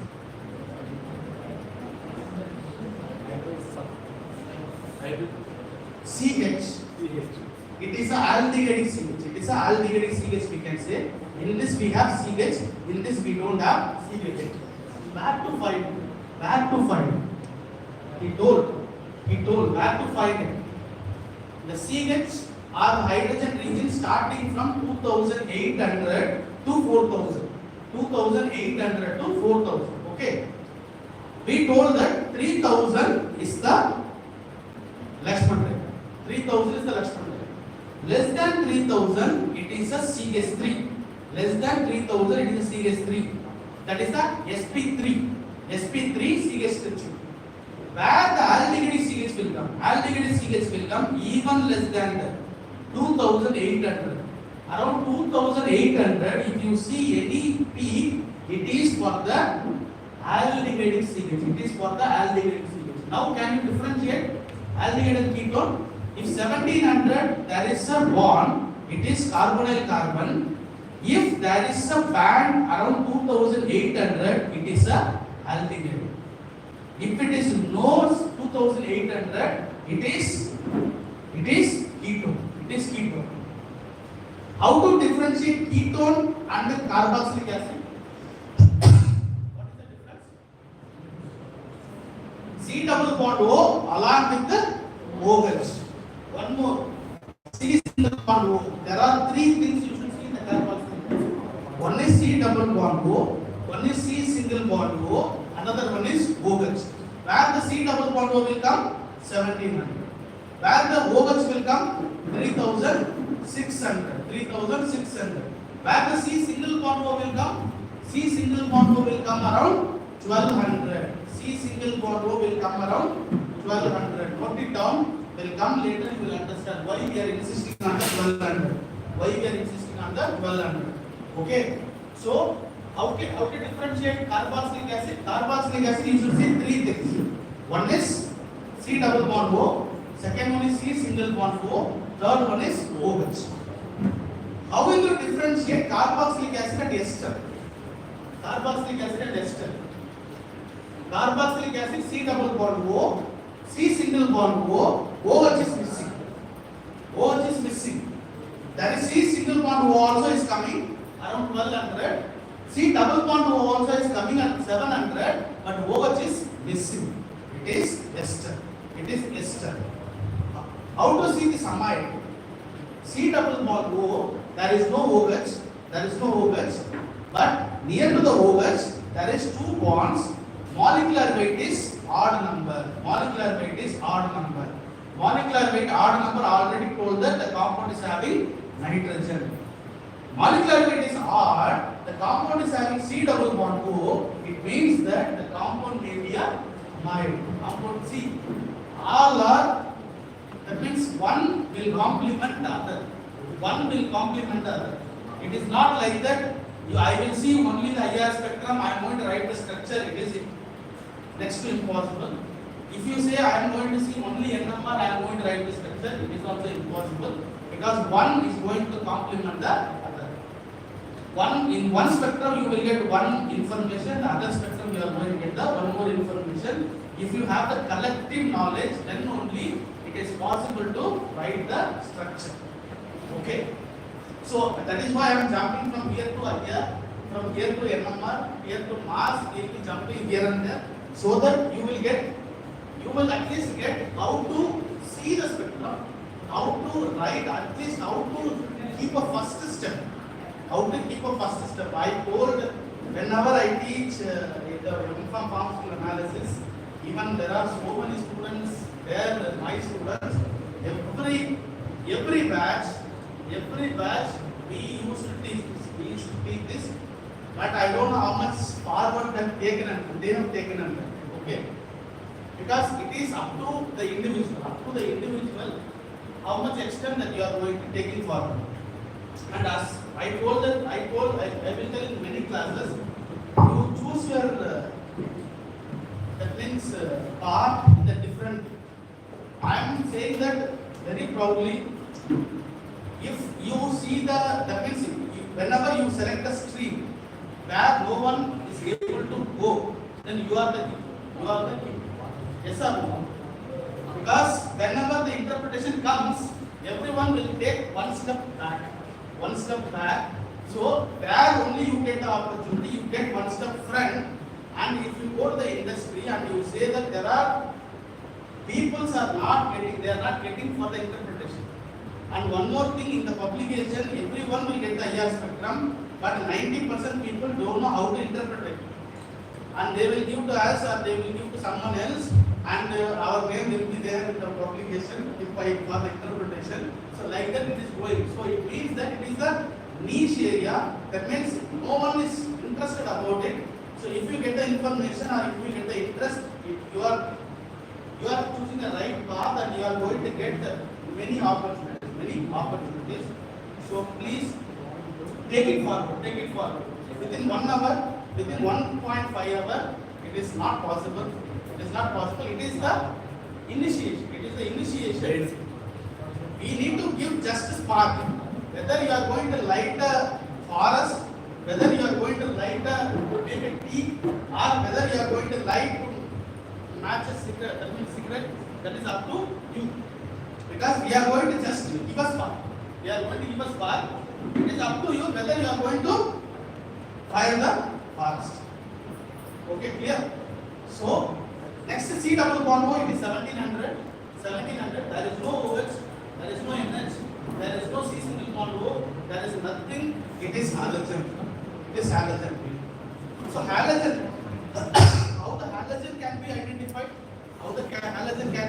CH. It is a aldehyde CH. It is a aldehyde CH, we can say. In this we have CH. In this we don't have CH. Back to find. He told. Back to find it. The CH are hydrogen regions starting from 2800 to 4000. 2800 to 4000. Okay. We told that 3000 is the Lakshman Rekha. 3000 is the Lakshman Rekha. Less than 3000, it is a CH3. Less than 3000, it is a CH3. That is the SP3. SP3 CH3. Where the aldehyde CH will come? Aldehyde CH will come even less than the 2800. Around 2800, if you see any peak, it is for the aldehyde CH. It is for the aldehyde CH. Now can you differentiate aldehyde and ketone? If 1700 there is a bond, it is carbonyl carbon. If there is a band around 2800, it is a aldehyde. If it is no 2800, it is ketone. It is ketone. How to differentiate ketone and carboxylic acid? What is the difference? C double bond O along with the OH. One more. C single bond O. There are three things you should see in the carboxylic acid. One is C double bond O. One is C single bond O. Another one is OH. Where the C double bond O will come? 1700. Where the OH will come? 3600. 3600. Where the C single bond O will come? C single bond O will come around 1200. C single bond O will come around 1200. Note it down. Will come later. You will understand why we are insisting on the 1200. Why we are insisting on the 1200. Okay. So how to differentiate carboxylic acid? Carboxylic acid, you should see three things. One is C double bond O. Second one is C single bond O. Third one is OH. How will you differentiate carboxylic acid and ester? Carboxylic acid and ester. Carboxylic acid C double bond O, C single bond O, OH is missing. OH is missing. That is C single bond O also is coming around 1200. C double bond O also is coming at 700, but OH is missing. It is ester. It is ester. How to see this amide? C double bond O, there is no OH, there is no OH, but near to the OH, there is two bonds. Molecular weight is odd number. Molecular weight is odd number. Molecular weight odd number already told that the compound is having nitrogen. Molecular weight is odd, the compound is having C double bond O, it means that the compound may be a amide. Compound C. All are, that means one will complement the other. One will complement the other. It is not like that, I will see only the IR spectrum, I am going to write the structure, it is next to impossible. If you say I am going to see only NMR, I am going to write the structure, it is also impossible, because one is going to complement the other. In one spectrum you will get one information, the other spectrum you are going to get the one more information. If you have the collective knowledge, then only it is possible to write the structure. Okay? So that is why I am jumping from here to here, from here to NMR, here to mass, we will be jumping here and there, so that you will at least get how to see the spectrum, how to write, at least how to keep a first step. How to keep a first step. I told whenever I teach the uniform pharmaceutical analysis, even there are so many students there, my students, every batch we used to teach this, but I don't know how much forward they have taken and okay, because it is up to the individual, how much extent that you are going to take it forward. And as I will tell in many classes, you choose your that means path in the different. I am saying that very proudly. If you see that means whenever you select a stream where no one is able to go, then you are the king. Yes or no? Because whenever the interpretation comes, everyone will take one step back. So there only you get the opportunity, you get one step front. And if you go to the industry and you say that there are people are not getting for the interpretation. And one more thing, in the publication, everyone will get the IR spectrum, but 90% people don't know how to interpret it. And they will give to us or they will give to someone else, and our name will be there in the publication if I for the interpretation. So like that it is going. So it means that it is a niche area. That means no one is interested about it. So if you get the information or if you get the interest, if you are choosing the right path and you are going to get many opportunities. So please take it forward. Within 1 hour, within 1.5 hour, it is not possible. It is not possible. It is the initiation. We need to give just a spark. Whether you are going to light a forest, whether you are going to light make a tea, or whether you are going to light match a cigarette, that is up to you. Because we are going to just give a spark. It is up to you whether you are going to fire the forest. Okay, clear? So, next C double bond, it is 1700. There is no OH, there is no NH, there is no C single bond O, there is nothing. It is halogen. So halogen, how the halogen can be identified? Halogen can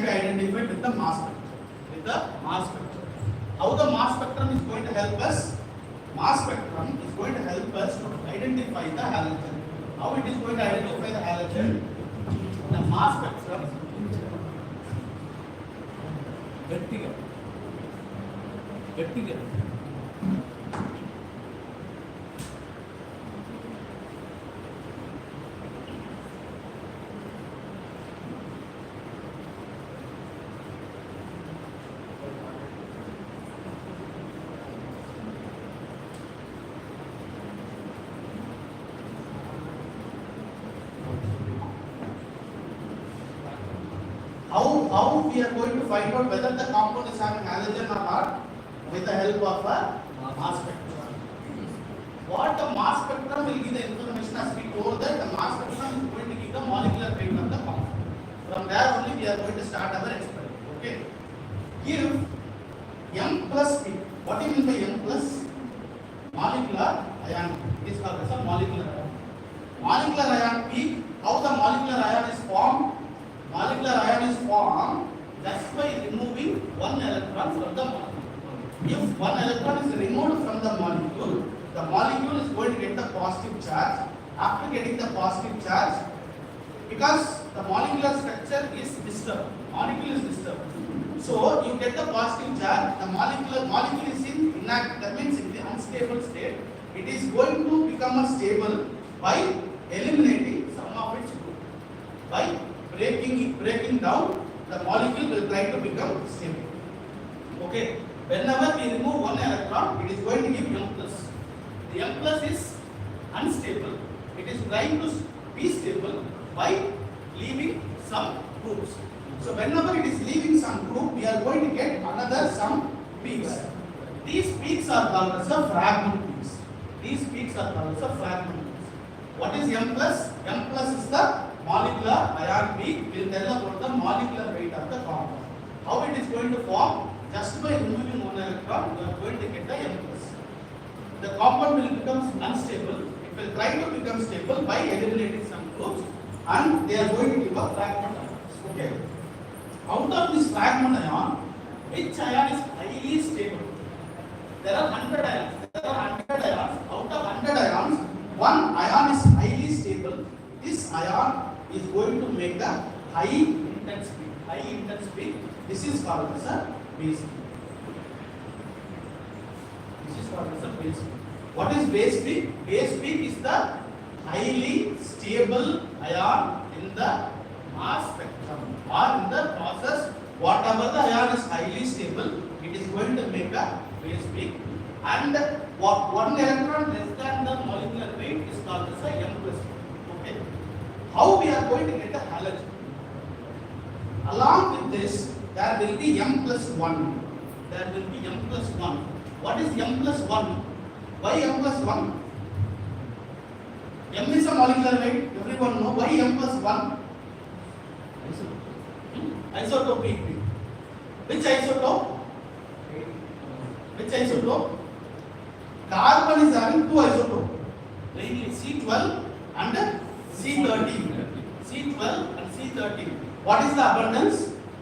be identified with the mass spectrum. How the mass spectrum is going to help us? Mass spectrum is going to help us to identify the halogen. How it is going to identify the halogen? The mass spectrum. Vertical. How we are going to find out whether the compound is having halogen or not? With the help of a mass spectrum. What the mass spectrum will give the information, as we told that the mass spectrum is going to give the molecular weight of the compound. From there only we are going to start our experiment. Okay. Give M plus P. What do you mean by M plus? Molecular ion. It is called as a molecular ion. Molecular ion P. How the molecular ion is formed? Molecular ion is formed just by removing one electron from the molecule. If one electron is removed from the molecule is going to get the positive charge. After getting the positive charge, because the molecular structure is disturbed, so you get the positive charge. The molecule is in inactive, that means in the unstable state. It is going to become stable by eliminating some of its group. By breaking down, the molecule will try to become stable. Okay. Whenever we remove one electron, it is going to give M plus. The M plus is unstable. It is trying to be stable by leaving some groups. So whenever it is leaving some group, we are going to get another some peaks. These peaks are called as the fragment peaks. What is M plus? M plus is the molecular ion peak. Will tell about the molecular weight of the compound. How it is going to form? Just by removing one electron, you are going to get the M plus. The compound will become unstable. It will try to become stable by eliminating some groups, and they are going to give a fragment ion. Okay. Out of this fragment ion, which ion is highly stable? There are 100 ions. Out of 100 ions, one ion is highly stable. This ion is going to make the high intense peak. This is called as a base peak. What is base peak? Base peak is the highly stable ion in the mass spectrum, or in the process. Whatever the ion is highly stable, it is going to make a base peak. And one electron less than the molecular weight is called as a M plus peak. Okay. How we are going to get a halogen? Along with this, there will be M plus 1. What is M plus 1? Why M plus 1? M is a molecular weight. Everyone know why M plus 1? Isotope P. Which isotope? Which isotope? Carbon is having two isotopes, namely C12 and C13. C12 and C13. What is the abundance?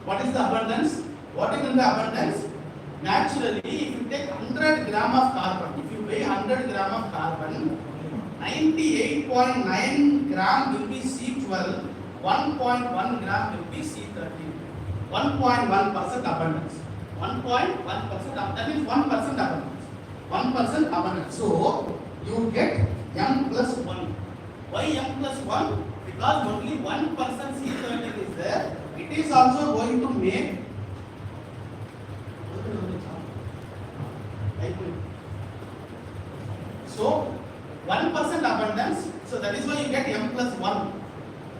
What is the abundance? What is in the abundance? Naturally, if you take 100 gram of carbon, if you weigh 100 gram of carbon, 98.9 gram will be C12, 1.1 gram will be C13. 1.1% abundance. 1.1%, that means 1% abundance. 1% abundance. So, you get M plus 1. Why M plus 1? Because only 1% C13 is there. It is also going to make so 1% abundance, so that is why you get M plus 1.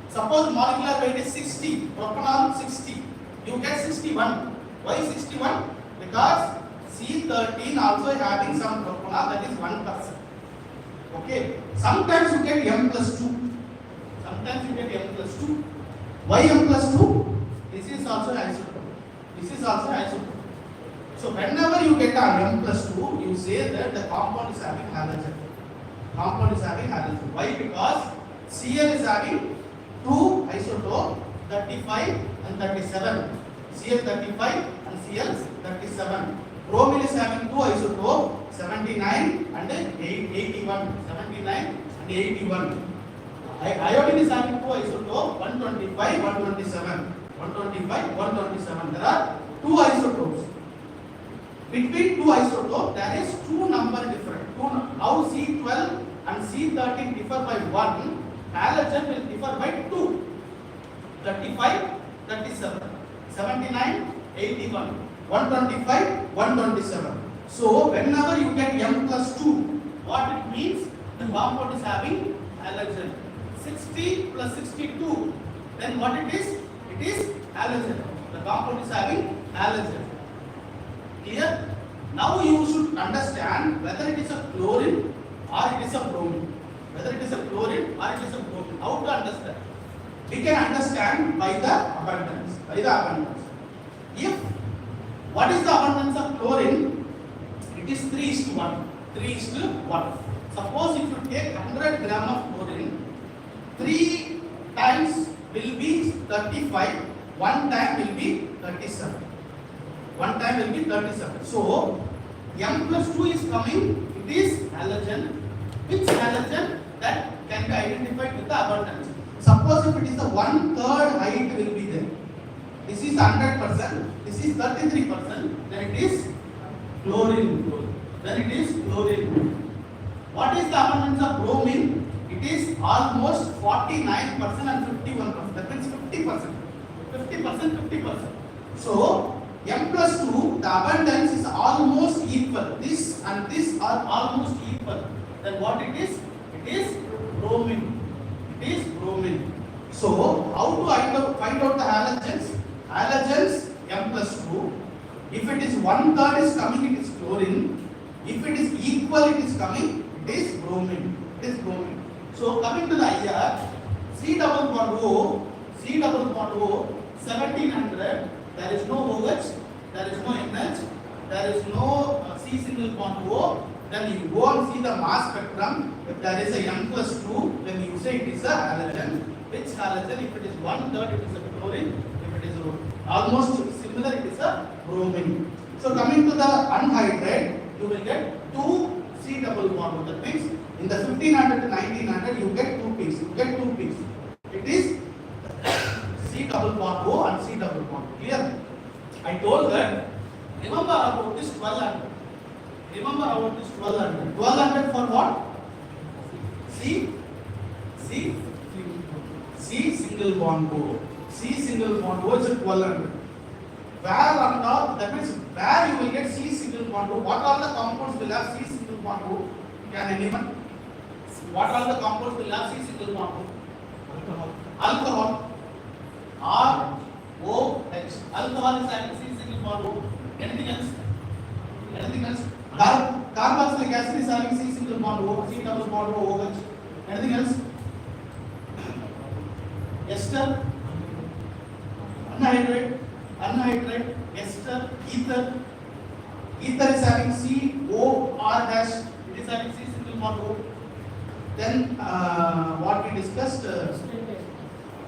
Suppose molecular weight is 60, propanol 60, you get 61. Why 61? Because C13 also having some propanol, that is 1%. Okay, sometimes you get M plus 2. Sometimes you get M plus 2. Why M plus 2? This is also isotope. This is also isotope. So whenever you get a M plus 2, you say that the compound is having halogen. Compound is having halogen. Why? Because Cl is having two isotopes, 35 and 37. Cl 35 and Cl 37. Bromine is having two isotopes, 79 and 81. 79 and 81. Iodine is having two isotopes, 125, 127. 125, 127. There are two isotopes. Between two isotopes, there is two number different. Now C12 and C13 differ by 1, halogen will differ by 2. 35, 37, 79, 81, 125, 127. So whenever you get M plus 2, what it means? The compound is having halogen. 60 plus 62, then what it is? It is halogen. The compound is having halogen. Clear? Now you should understand whether it is a chlorine or it is a bromine. Whether it is a chlorine or it is a bromine. How to understand? We can understand by the abundance. By the abundance. If what is the abundance of chlorine? It is 3:1. 3:1. Suppose if you take 100 gram of chlorine, 3 times will be 35, 1 time will be 37. 1 time will be 37. So, M plus 2 is coming, it is halogen. Which halogen? That can be identified with the abundance. Suppose if it is the 1/3 height will be there. This is 100%, this is 33%, then it is chlorine. Then it is chlorine. What is the abundance of bromine? It is almost 49% and 51%. That means 50%. 50%, 50%. So, M plus 2, the abundance is almost equal. This and this are almost equal. Then what it is? It is bromine. It is bromine. So, how to find out the halogens? Halogens M plus 2. If it is 1/3 is coming, it is chlorine. If it is equal, it is coming, it is bromine. It is bromine. So, coming to the IR, C double bond O, 1700. There is no OH, there is no NH, there is no C single bond O. Then you go and see the mass spectrum. If there is a M plus 2, then you say it is a halogen. Which halogen? If it is 1/3, it is a chlorine. If it is almost similar, it is a bromine. So coming to the anhydride, you will get 2 C double bond O. That means in the 1500 to 1900, you get 2 peaks. You get 2 peaks. It is C double bond O and C double bond. Clear? I told that. Remember about this 1200. Remember about this 1200. 1200 for what? C single bond O. C single bond O is 1200. Where and all, that means where you will get C single bond O. What all the compounds will have C single bond O? Can anyone? What all the compounds will have C single bond O? Alcohol. R O H. Alcohol is having C single bond O. Anything else? Anything else? Carboxylic acid is having C single bond O, C double bond O, OH. Anything else? Ester. Anhydride, ester, ether. Ether is having COR dash. It is having C single bond O. Then what we discussed,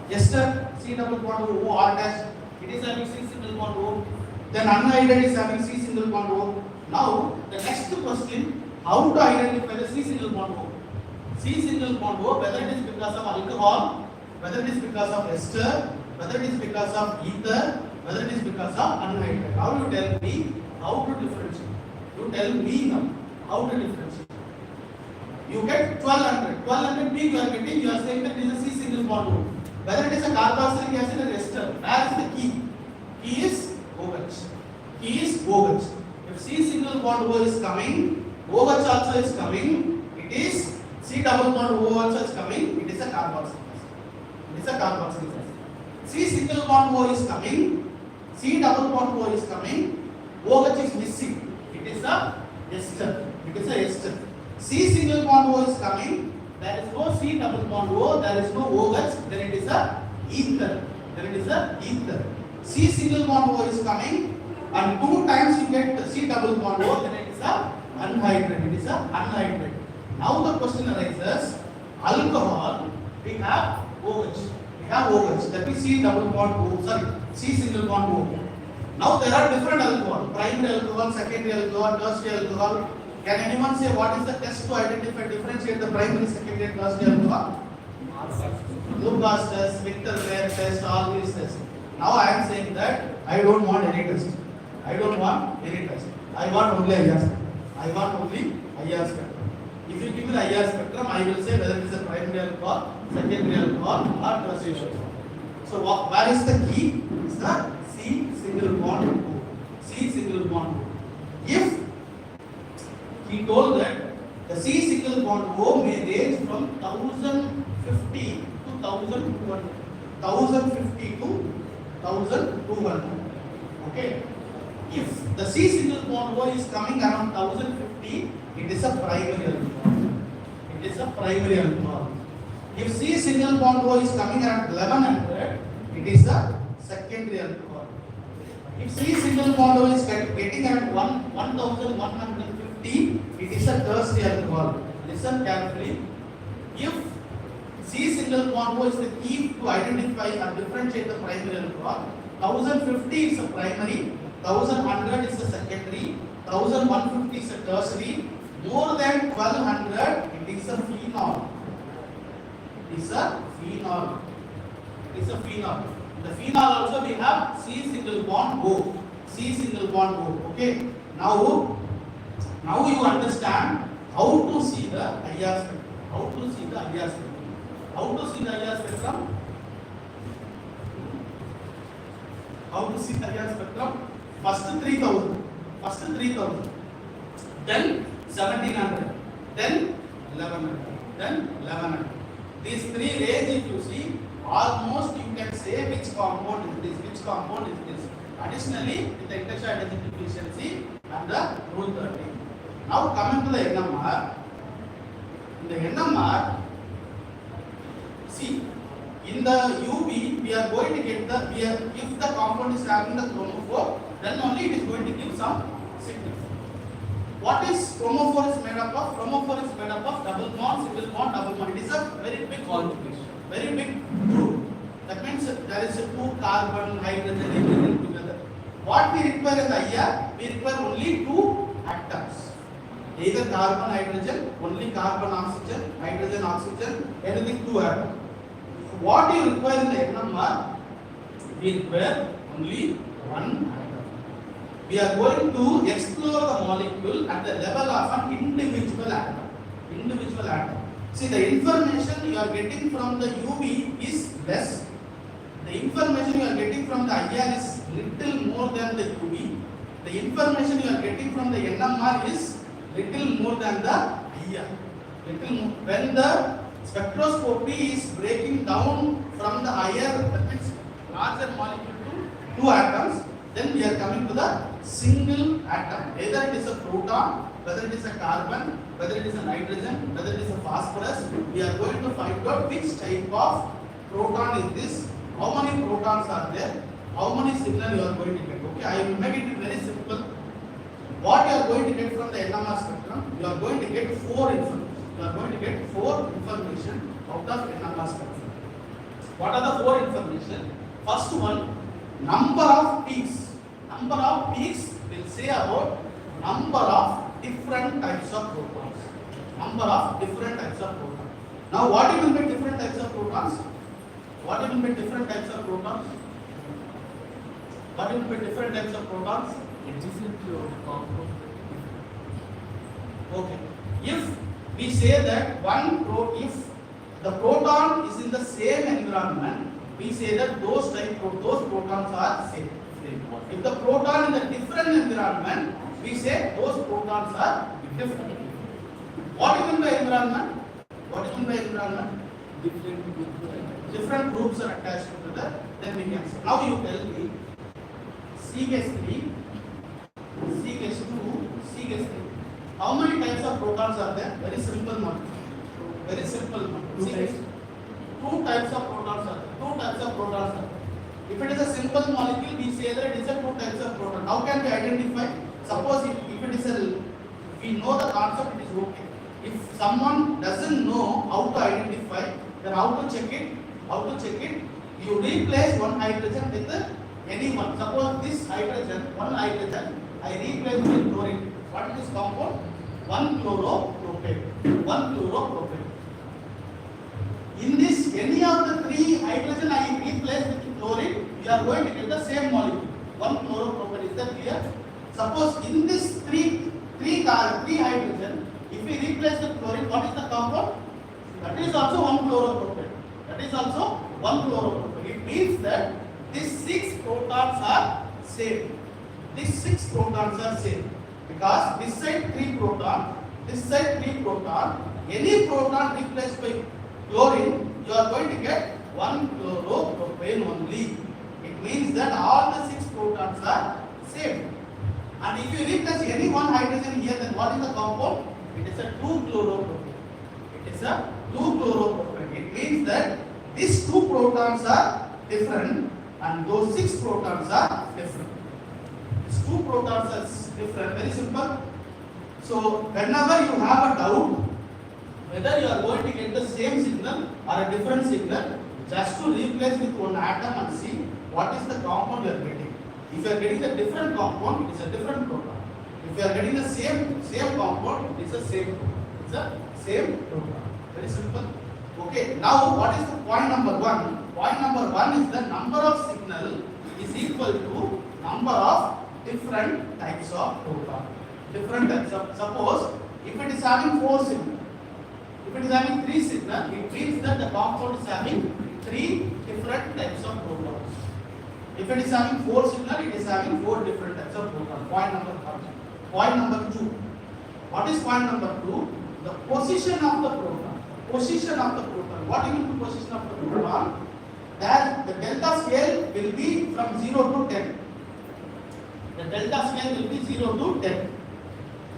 ester, C double bond O, R dash. It is having C single bond O. Then anhydride is having C single bond O. Now the next question, how to identify the C single bond O? C single bond O, whether it is because of alcohol, whether it is because of ester, whether it is because of ether, whether it is because of anhydride. How you tell me how to differentiate? You tell me now how to differentiate. You get 1200. 1200 B you are getting, you are saying that it is a C single bond O. Whether it is a carboxylic acid or ester, where is the key? Key is OH. Key is OH. If C single bond O is coming, OH also is coming, it is C double bond O also is coming, it is a carboxylic acid. It is a carboxylic acid. C single bond O is coming, C double bond O is coming, OH is missing, it is a ester. It is a ester. C single bond O is coming, there is no C double bond O, there is no OH, then it is a ether. Then it is a ether. C single bond O is coming, and 2 times you get C double bond O, then it is a anhydride. It is a anhydride. Now the question arises, alcohol, we have OH. We have OH, that is C double bond O, sorry, C single bond O. Now there are different alcohol, primary alcohol, secondary alcohol, tertiary alcohol. Can anyone say what is the test to identify, differentiate the primary, secondary, and tertiary alcohol? Lucas test, Victor Blair test, all these tests. Now I am saying that I don't want any test. I don't want any test. I want only IR spectrum. I want only IR spectrum. If you give me the IR spectrum, I will say whether it is a primary alcohol, secondary alcohol, or tertiary alcohol. So where is the key? It's the C single bond O. C single bond O. If he told that the C single bond O may range from 1050 to 1200. 1050 to 1200. Okay. If the C single bond O is coming around 1050, it is a primary alcohol. It is a primary alcohol. If C single bond O is coming around 1100, it is a secondary alcohol. If C single bond O is getting around 1150, it is a tertiary alcohol. Listen carefully. If C single bond O is the key to identify or differentiate the primary alcohol, 1050 is a primary, 1100 is a secondary, 1150 is a tertiary, more than 1200 it is a phenol. It is a phenol. It is a phenol. The phenol also we have C single bond O. C single bond O. Okay. Now you understand how to see the IR spectrum. How to see the IR spectrum. How to see the IR spectrum? How to see the IR spectrum? First 3000. First 3000. Then 1700. Then 1100. Then 1100. These 3 rays, if you see, almost you can say which compound is this, which compound is this. Additionally, with the intershade density efficiency and the rule 30. Now coming to the NMR. In the NMR, see, in the UV, we are going to get the, if the compound is having the chromophore, then only it is going to give some signal. What is chromophore is made up of? Chromophore is made up of double bond, single bond, double bond. It is a very big conjugation, very big group. That means there is a 2 carbon, hydrogen, everything together. What we require in the IR, we require only 2 atoms. Either carbon, hydrogen, only carbon, oxygen, hydrogen, oxygen, anything 2 atoms. What you require in the NMR, we require only 1 atom. We are going to explore the molecule at the level of an individual atom. Individual atom. See, the information you are getting from the UV is less. The information you are getting from the IR is little more than the UV. The information you are getting from the NMR is little more than the IR. Little more. When the spectroscopy is breaking down from the higher, that means larger molecule to 2 atoms, then we are coming to the single atom. Either it is a proton, whether it is a carbon, whether it is a nitrogen, whether it is a phosphorus. We are going to find out which type of proton is this, how many protons are there, how many signal you are going to get. Okay, I will make it very simple. What you are going to get from the NMR spectrum, you are going to get 4 information. You are going to get 4 information out of NMR spectrum. What are the 4 information? First one, number of peaks. Number of peaks will say about number of different types of protons. Number of different types of protons. Now, what you will be different types of protons? What you will be different types of protons? What will be different types of protons? Okay. If we say that if the proton is in the same environment, we say that those protons are same. If the proton in a different environment, we say those protons are different. What is in the environment? What is in the environment? Different groups are attached together. Then we can say. Now you tell me CH3, CH2, CH3. How many types of protons are there? Very simple one. Very simple one. Two types of protons are there. Two types of protons are there. If it is a simple molecule, we say that it is a 2 types of proton. How can we identify? Suppose if it is we know the concept, it is okay. If someone doesn't know how to identify, then how to check it? You replace one hydrogen with any one. Suppose this hydrogen, one hydrogen, I replace with chlorine. What is this compound? 1-chloropropane. 1-chloropropane. In this, any of the 3 hydrogen I replace with chlorine, we are going to get the same molecule. 1-chloropropane. Is that clear? Suppose in this 3 hydrogen, if we replace the chlorine, what is the compound? That is also 1-chloropropane. That is also 1-chloropropane. It means that these 6 protons are same. These 6 protons are same. Because this side 3 proton, this side 3 proton, any proton replaced by chlorine, you are going to get 1-chloropropane only. It means that all the 6 protons are same. And if you replace any one hydrogen here, then what is the compound? It is a 2-chloropropane. It is a 2-chloropropane. It means that these 2 protons are different and those 6 protons are different. These 2 protons are different. Very simple. So whenever you have a doubt whether you are going to get the same signal or a different signal, just to replace with one atom and see what is the compound you are getting. If you are getting a different compound, it is a different proton. If you are getting the same compound, it is the same proton. It's a same proton. Very simple. Okay. Now what is the point number 1? Point number 1 is the number of signal is equal to number of different types of proton. Different types of. Suppose if it is having 4 signal. If it is having 3 signal, it means that the compound is having 3 different types of protons. If it is having 4 signal, it is having 4 different types of protons. Point number 1. Point number 2. What is point number 2? The position of the proton. Position of the proton. What is the position of the proton? That the delta scale will be from 0 to 10. The delta scale will be 0 to 10.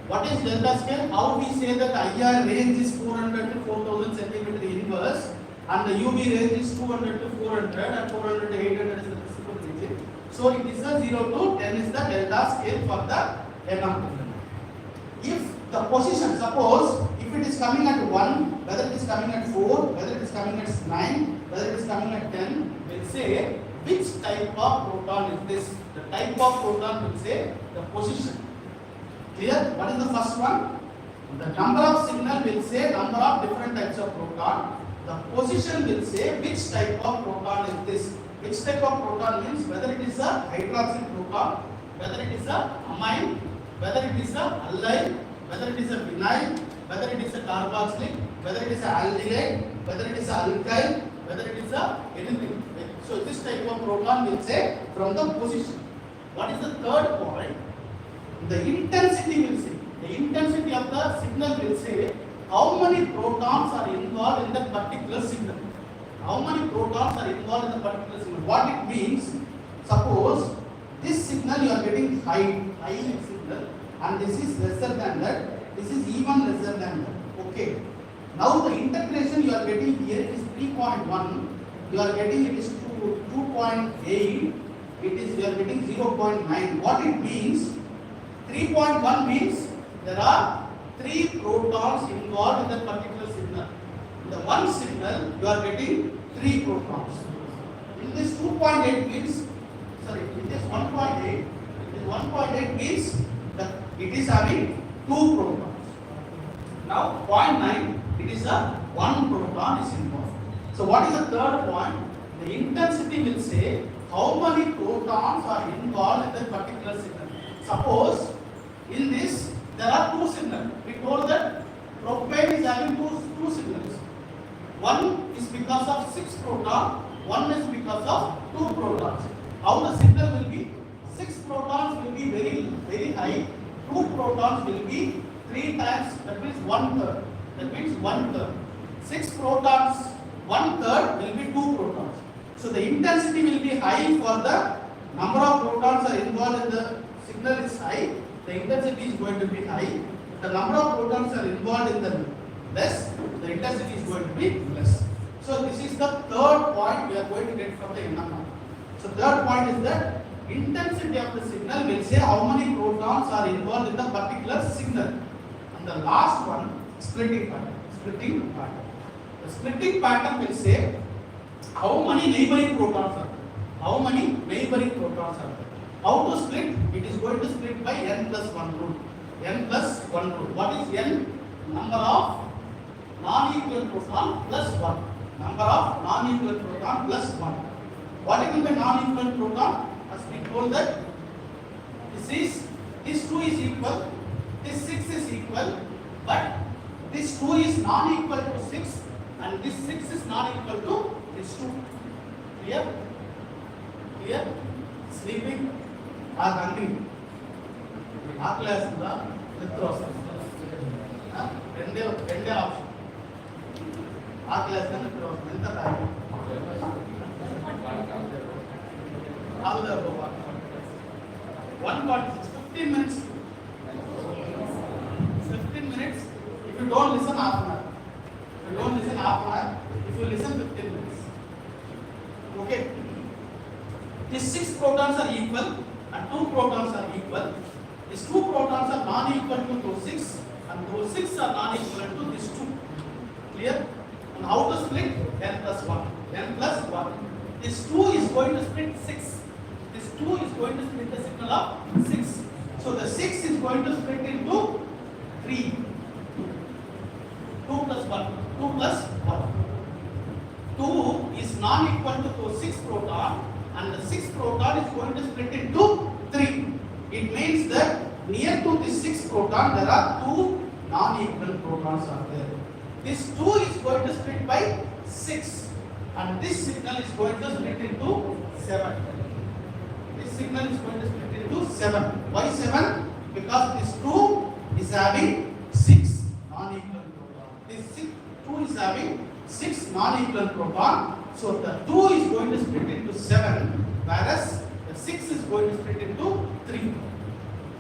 What is delta scale? How we say that IR range is 400 to 4000 centimeter inverse and the UV range is 200 to 400 and 400 to 800 is the principal region. So it is a 0 to 10 is the delta scale for the NM. If the position, suppose if it is coming at 1, whether it is coming at 4, whether it is coming at 9, whether it is coming at 10, we'll say which type of proton is this. The type of proton will say the position. Clear? What is the first one? The number of signal will say number of different types of proton. The position will say which type of proton is this. Which type of proton means whether it is a hydroxyl proton, whether it is a amine, whether it is a allyl, whether it is a vinyl, whether it is a carboxylic, whether it is a aldehyde, whether it is a alkyl, whether it is a anything. So this type of proton will say from the position. What is the third point? The intensity will say. The intensity of the signal will say how many protons are involved in that particular signal. How many protons are involved in the particular signal. What it means, suppose this signal you are getting high signal and this is lesser than that, this is even lesser than that. Okay. Now the integration you are getting here is 3.1, you are getting it is 2.8, it is we are getting 0.9. What it means? 3.1 means there are 3 protons involved in that particular signal. In the one signal, you are getting 3 protons. In this 2.8 means, sorry, in this 1.8, this 1.8 means that it is having 2 protons. Now 0.9, it is a 1 proton is involved. So what is the third point? The intensity will say how many protons are involved in that particular signal. Suppose in this there are 2 signals. We told that propane is having two signals. One is because of 6 protons, one is because of 2 protons. How the signal will be? 6 protons will be very high, 2 protons will be 3 times, that means 1/3. That means 1/3. 6 protons, 1/3 will be 2 protons. So the intensity will be high for the number of protons are involved in the signal is high. The intensity is going to be high. The number of protons are involved in the less. The intensity is going to be less. So this is the third point we are going to get from the NMR. So third point is that intensity of the signal will say how many protons are involved in the particular signal. And the last one, splitting pattern. The splitting pattern will say how many neighboring protons are there. How many neighboring protons are there. How to split? It is going to split by n plus 1 rule. N plus 1 rule. What is n? Number of non-equal proton plus 1. Number of non-equal proton plus 1. What is the non-equal proton? As we told that this 2 is equal, this 6 is equal, but this 2 is non-equal to 6 and this 6 is non-equal to this 2. Clear? Clear? Sleeping or hungry? Class రెండే option ఆ class ఎంత time one part 15 minutes. 15 minutes. If you don't listen, half an hour. If you don't listen, half an hour. If you listen, 15 minutes. Okay. These 6 protons are equal and 2 protons are equal. These 2 protons are non-equal to those 6 and those 6 are non-equal to this 2. Clear? And how to split? N plus 1. N plus 1. This 2 is going to split 6. This 2 is going to split the signal of 6. So the 6 is going to split into 3. 2 plus 1. 2 plus 1. 2 is non-equal to those 6 proton and the 6 proton is going to split into 3. It means that near to this 6 proton there are 2 non-equal protons are there. This 2 is going to split by 6 and this signal is going to split into 7. This signal is going to split into 7. Why 7? Because this 2 is having 6 non-equal proton. This 2 is having 6 non-equal proton. So the 2 is going to split into 7 whereas the 6 is going to split into 3.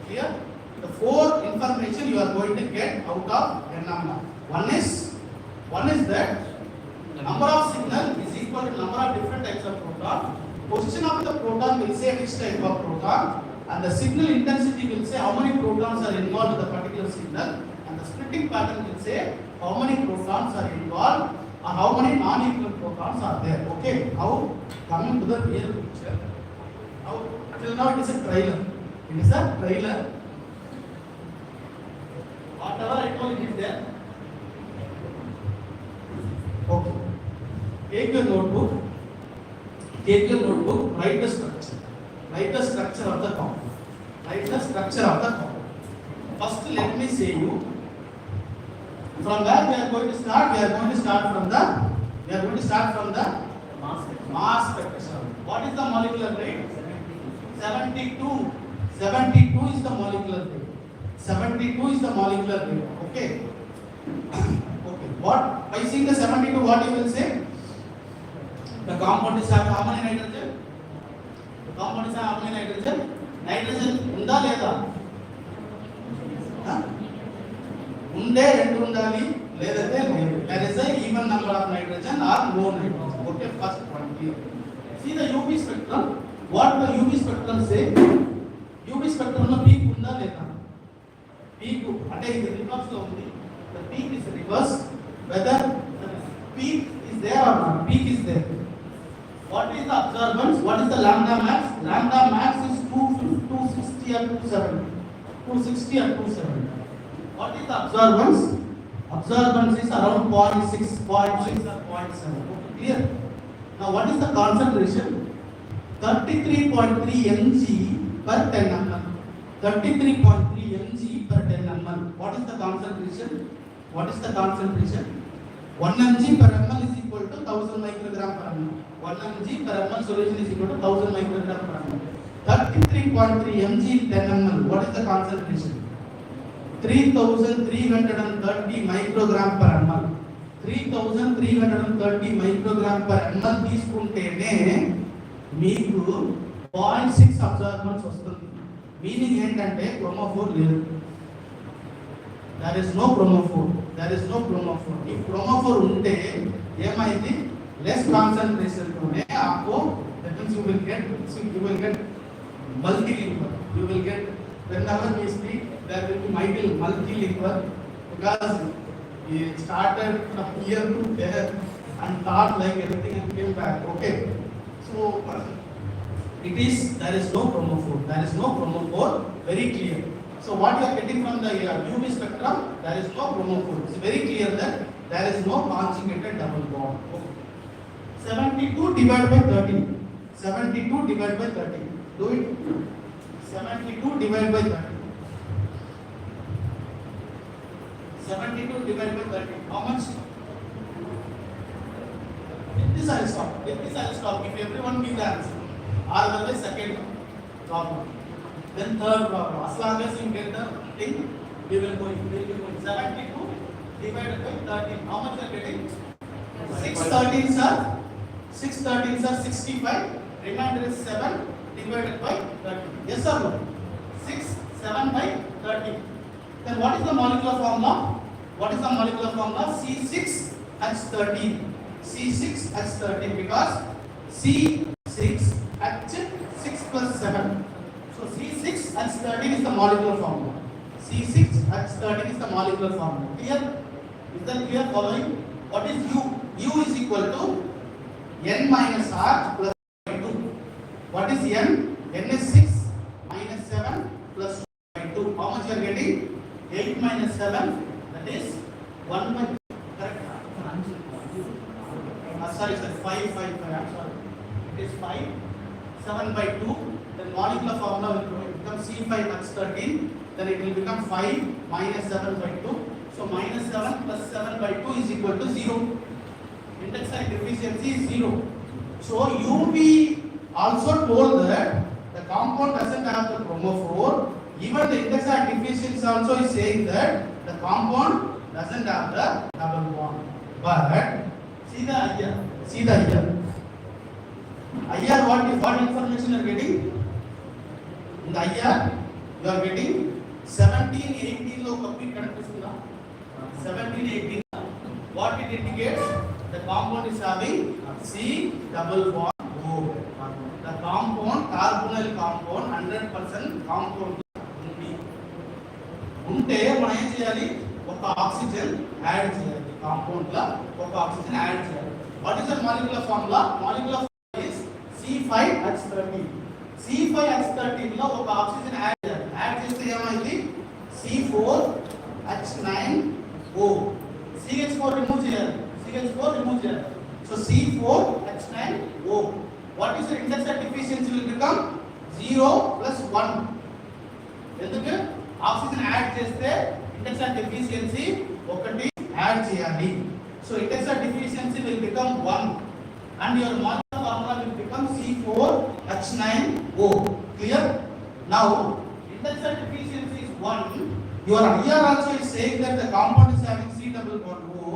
Clear? The 4 information you are going to get out of NMR. One is that the number of signal is equal to number of different types of proton. Position of the proton will say which type of proton and the signal intensity will say how many protons are involved in the particular signal and the splitting pattern will say how many protons are involved and how many non-equal protons are there. Okay, now coming to the real picture. Now till now it is a trailer. It is a trailer. Whatever I told you is there. Okay. Take your notebook, write the structure. Write the structure of the compound. Write the structure of the compound. First, let me say you from where we are going to start. We are going to start from the mass spectrum. What is the molecular weight? 72. 72 is the molecular weight. 72 is the molecular weight. Okay. What? By seeing the 72, what you will say? The compound is having how many nitrogen? The compound is having how many nitrogen? Nitrogen unda leda? Unde rendu undali ledate ledu. There is a even number of nitrogen or no nitrogen. Okay, first point here. See the UV spectrum. What the UV spectrum say? UV spectrum లో peak ఉందా లేదా? Peak అంటే ఇది reverse లో ఉంది. The peak is reverse. Whether the peak is there or not, peak is there. What is the absorbance? What is the lambda max? Lambda max is 260 or 270. 260 or 270. What is the absorbance? Absorbance is around 0.6 or 0.7. Okay, clear? Now what is the concentration? 33.3 mg per 10 ml. 33.3 mg per 10 ml. What is the concentration? What is the concentration? 1 mg per ml is equal to 1000 microgram per ml. 1 mg per ml solution is equal to 1000 microgram per ml. 33.3 mg in 10 ml. What is the concentration? 3330 microgram per ml. 3330 microgram per ml తీసుకుంటేనే మీకు 0.6 absorbance వస్తుంది. Meaning ఏంటంటే chromophore లేదు. There is no chromophore. There is no chromophore. If chromophore ఉంటే ఏమైంది? Less concentration తోనే आपको that means you will get multilingual. You will get whenever we speak there will be multilingual because we started from here to there and thought like everything and came back. Okay. So there is no chromophore. There is no chromophore. Very clear. So what you are getting from the UV spectrum, there is no chromophore. It's very clear that there is no conjugated double bond. Okay. 72 divided by 30. 72 divided by 30. Do it. 72 divided by 30. 72 divided by 30. How much? With this I will stop. If everyone gives the answer. Otherwise second problem. Then third problem. As long as you get the thing, we will go. 72 divided by 13. How much are getting? 6 13s are 65. Remainder is 7 divided by 30. Yes or no? 6 7 by 30. Then what is the molecular formula? What is the molecular formula? C6H13. C6H13 because C6H6 plus 7. So C6H13 is the molecular formula. C6H13 is the molecular formula. Clear? Is that clear? Following? What is U? U is equal to N minus R plus 2. What is N? N is 6 minus 7 plus 2. How much you are getting? 8 minus 7. That is 1 by. Correct? Sorry, 5. I'm sorry. It is 5. 7 by 2. Then molecular formula will become C5H13. Then it will become 5 minus 7 by 2. So minus 7 plus 7 by 2 is equal to 0. Index side deficiency is 0. So UV also told that the compound doesn't have the chromophore. Even the index side deficiency also is saying that the compound doesn't have the double bond. But see the idea. IR, what information you are getting? In the IR, you are getting 17, 18 లో complete కనిపిస్తుందా? 17, 18. What it indicates? The compound is having C double bond O. The compound, carbonyl compound, 100% compound ఉంది. ఉంటే మనం ఏం చేయాలి? ఒక oxygen add చేయాలి. Compound లా ఒక ఆక్సిజన్ యాడ్ చేయాలి. What is the molecular formula? Molecular formula is C5H13. C5H13 లో ఒక ఆక్సిజన్ యాడ్ చేయాలి. యాడ్ చేస్తే ఏమైంది? C4H9O. CH4 రిమూవ్ చేయాలి. So C4H9O. What is the index of deficiency will become 0 plus 1. ఎందుకు ఆక్సిజన్ యాడ్ చేస్తే index of deficiency ఒకటి add చేయాలి. So index of deficiency will become 1 and your molecular formula will become C4H9O. Clear? Now index of deficiency is 1. Your IR also is saying that the compound is having C double bond O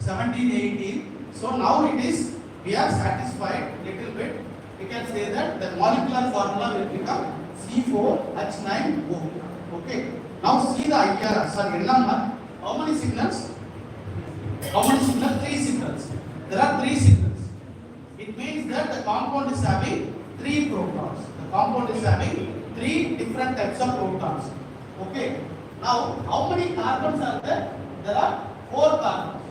17, 18. So now it is we are satisfied little bit. We can say that the molecular formula will become C4H9O. Okay. Now see the IR. Sorry, number. How many signals? 3 signals. There are 3 signals. It means that the compound is having 3 protons. The compound is having 3 different types of protons. Okay. Now, how many carbons are there? There are 4 carbons.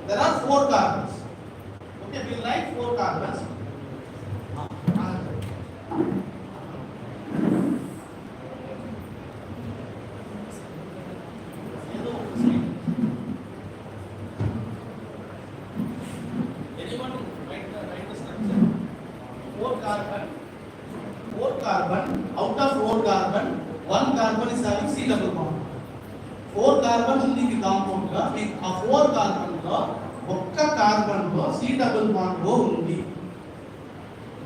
There are 4 carbons. Okay, we'll write 4 carbons. Anyone write the structure? 4 carbon. 4 carbon. Out of 4 carbon, 1 carbon is having C double bond. 4 carbon ఉంది ఈ compound లో. ఆ 4 carbon లో ఒక్క carbon లో C double bond O ఉంది.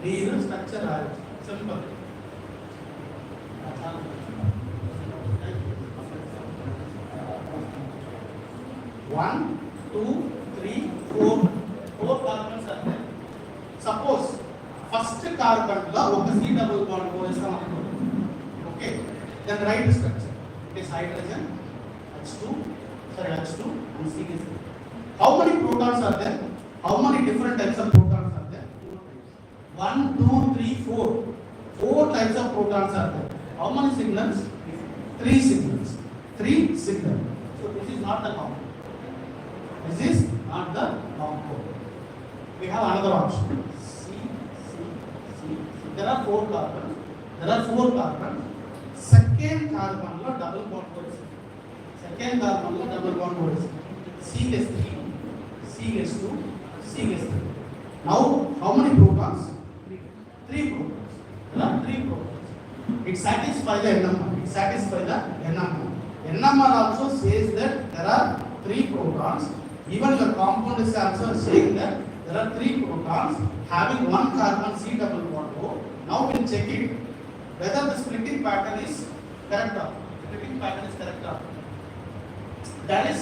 మీరు structure రాయొచ్చు. Simple. 1, 2, 3, 4 carbons are there. Suppose first carbon లో ఒక C double bond పోస్తాం అనుకోండి. Okay, then write the structure. It is hydrogen, H2 and CH3. How many protons are there? How many different types of protons are there? 1, 2, 3, 4. 4 types of protons are there. How many signals? 3 signals. 3 signals. So this is not the compound. This is not the compound. We have another option. C. There are 4 carbons. Second carbon lo double bond position. CH3, CH2, CH3. Now, how many protons? 3 protons. There are 3 protons. It satisfies the NMR. NMR also says that there are 3 protons. Even your compound is also saying that there are 3 protons having 1 carbon C double bond O. Now we'll check it whether the splitting pattern is correct or not. That is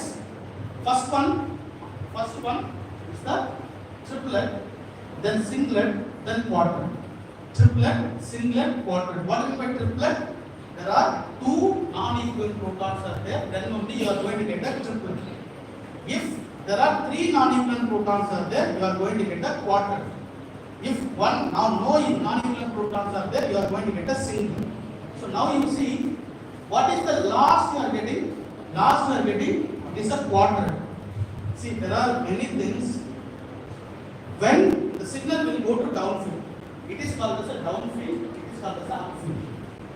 first one is the triplet, then singlet, then quadruplet. Triplet, singlet, quadruplet. What is by triplet? There are 2 non-equal protons are there, then only you are going to get a triplet. If there are 3 non-equal protons are there, you are going to get a quadruplet. If no non-equal protons are there, you are going to get a singlet. So now you see, what is the last you are getting? It is a quadruplet. See, there are many things. When the signal will go to downfield, it is called as a downfield, it is called as a upfield.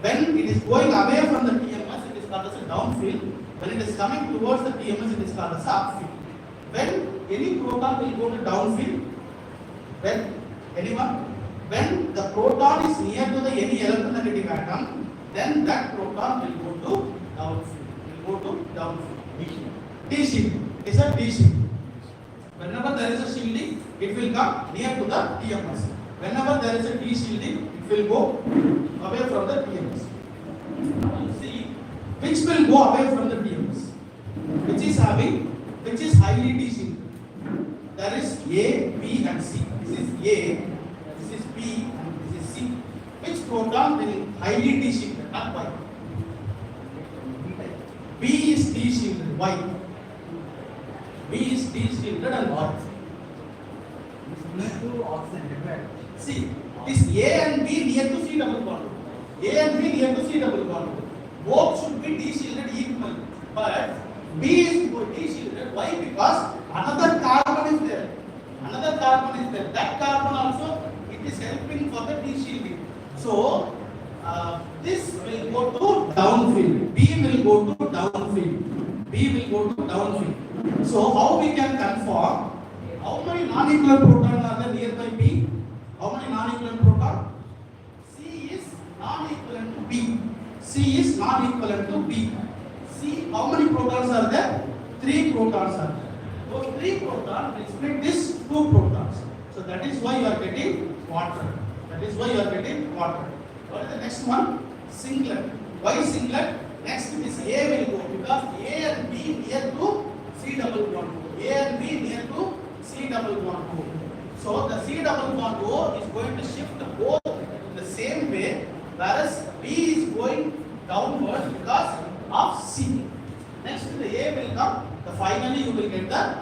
When it is going away from the TMS, it is called as a downfield. When it is coming towards the TMS, it is called as a upfield. When any proton will go to downfield, when the proton is near to any electronegative atom, then that proton will go to downfield. D shielding. It is a D shielding. Whenever there is a shielding, it will come near to the TMS. Whenever there is a D shielding, it will go away from the TMS. Now you see which will go away from the TMS, which is highly D shielded. There is A, B and C. This is A, this is B and this is C. Which proton will highly D shielded? Not Y. B is D shielded. Why? B is D shielded and what? See, this A and B near to C double bond. Both should be D shielded equally. But B is D shielded. Why? Because another carbon is there. That carbon also, it is helping for the D shielding. So this will go to downfield. B will go to downfield. So how we can confirm how many non-equal protons are there nearby B? How many non-equal protons? C is non-equivalent to B. See, how many protons are there? 3 protons are there. Those 3 protons will split this 2 protons. So that is why you are getting quadruplet. What is the next one? Singlet. Why singlet? Next is A will go because A and B near to C double bond O. So the C double bond O is going to shift both in the same way, whereas B is going downwards because of C. Next the A will come. Finally you will get the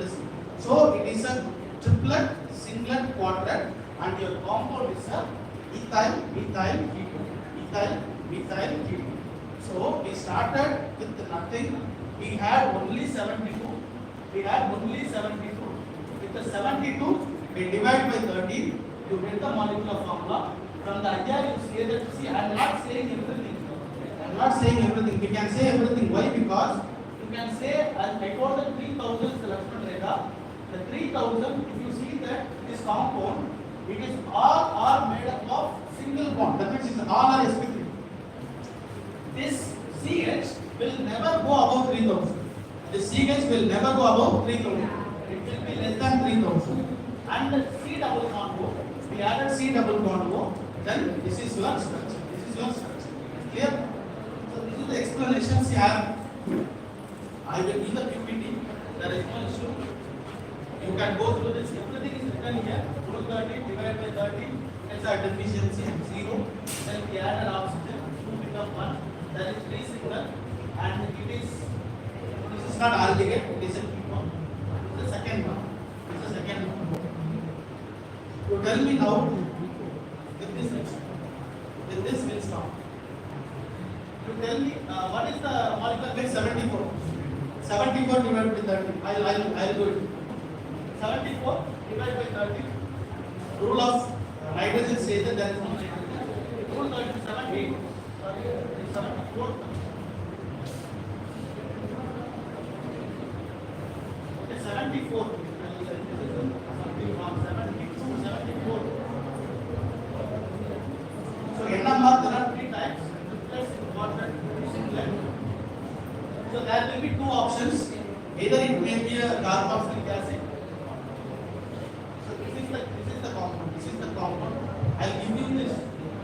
C. So it is a triplet, singlet, quadruplet. and your compound is a ethyl ketone. Ethyl ketone. So we started with nothing. We had only 72. With the 72, we divide by 13. You get the molecular formula. From the idea you say that, see, I am not saying everything. We can say everything. Why? Because you can say, as I told the 3000 is the Lakshman Rekha. The 3000, if you see that this compound, it is all are made up of single bond. That means it's all are sp3. This CH will never go above 3000. This CH will never go above 3000. It will be less than 3000. And the C double bond O, we added C double bond O, then this is your structure. Clear? So this is the explanations here. I will give the PPT. There is no issue. You can go through this. Everything is written here. 230 divided by 30. It's our deficiency 0. Then we add an oxygen. 2 become 1. There is 3 single. And it is. This is not aldehyde. It is a ketone. This is the second one. You tell me now. With this will stop. You tell me what is the molecular weight? 74. 74 divided by 30. I'll do it. 74 divided by 30. Rule of nitrogen says that there is no nitrogen. Rule 70. Sorry, 74. Okay, 74. 74. So NMR there are 3 types. Plus water, singlet. So there will be 2 options. Either it may be a carboxylic acid. So this is the compound. I'll give you this.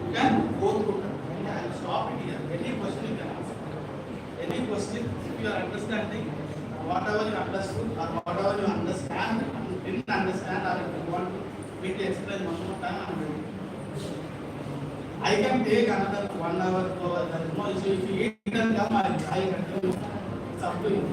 You can go through it. I'll stop it here. Any question you can ask. Any question, if you are understanding whatever you understood or whatever you understand, you didn't understand, or if you want me to explain one more time, I'm ready. I can take another 1 hour, 2 hours. There is no issue. If you eat and come, I'll continue. It's up to you.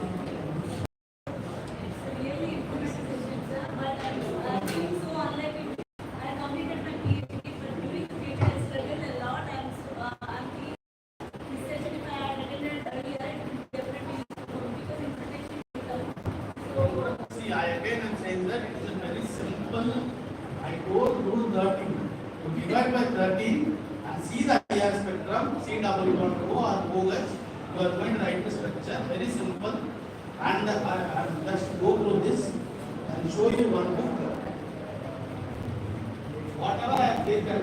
Divide by 13 and see the IR spectrum, C double bond O or OH. You are going to write the structure, very simple. And I'll just go through this and show you one book. Whatever I have taken,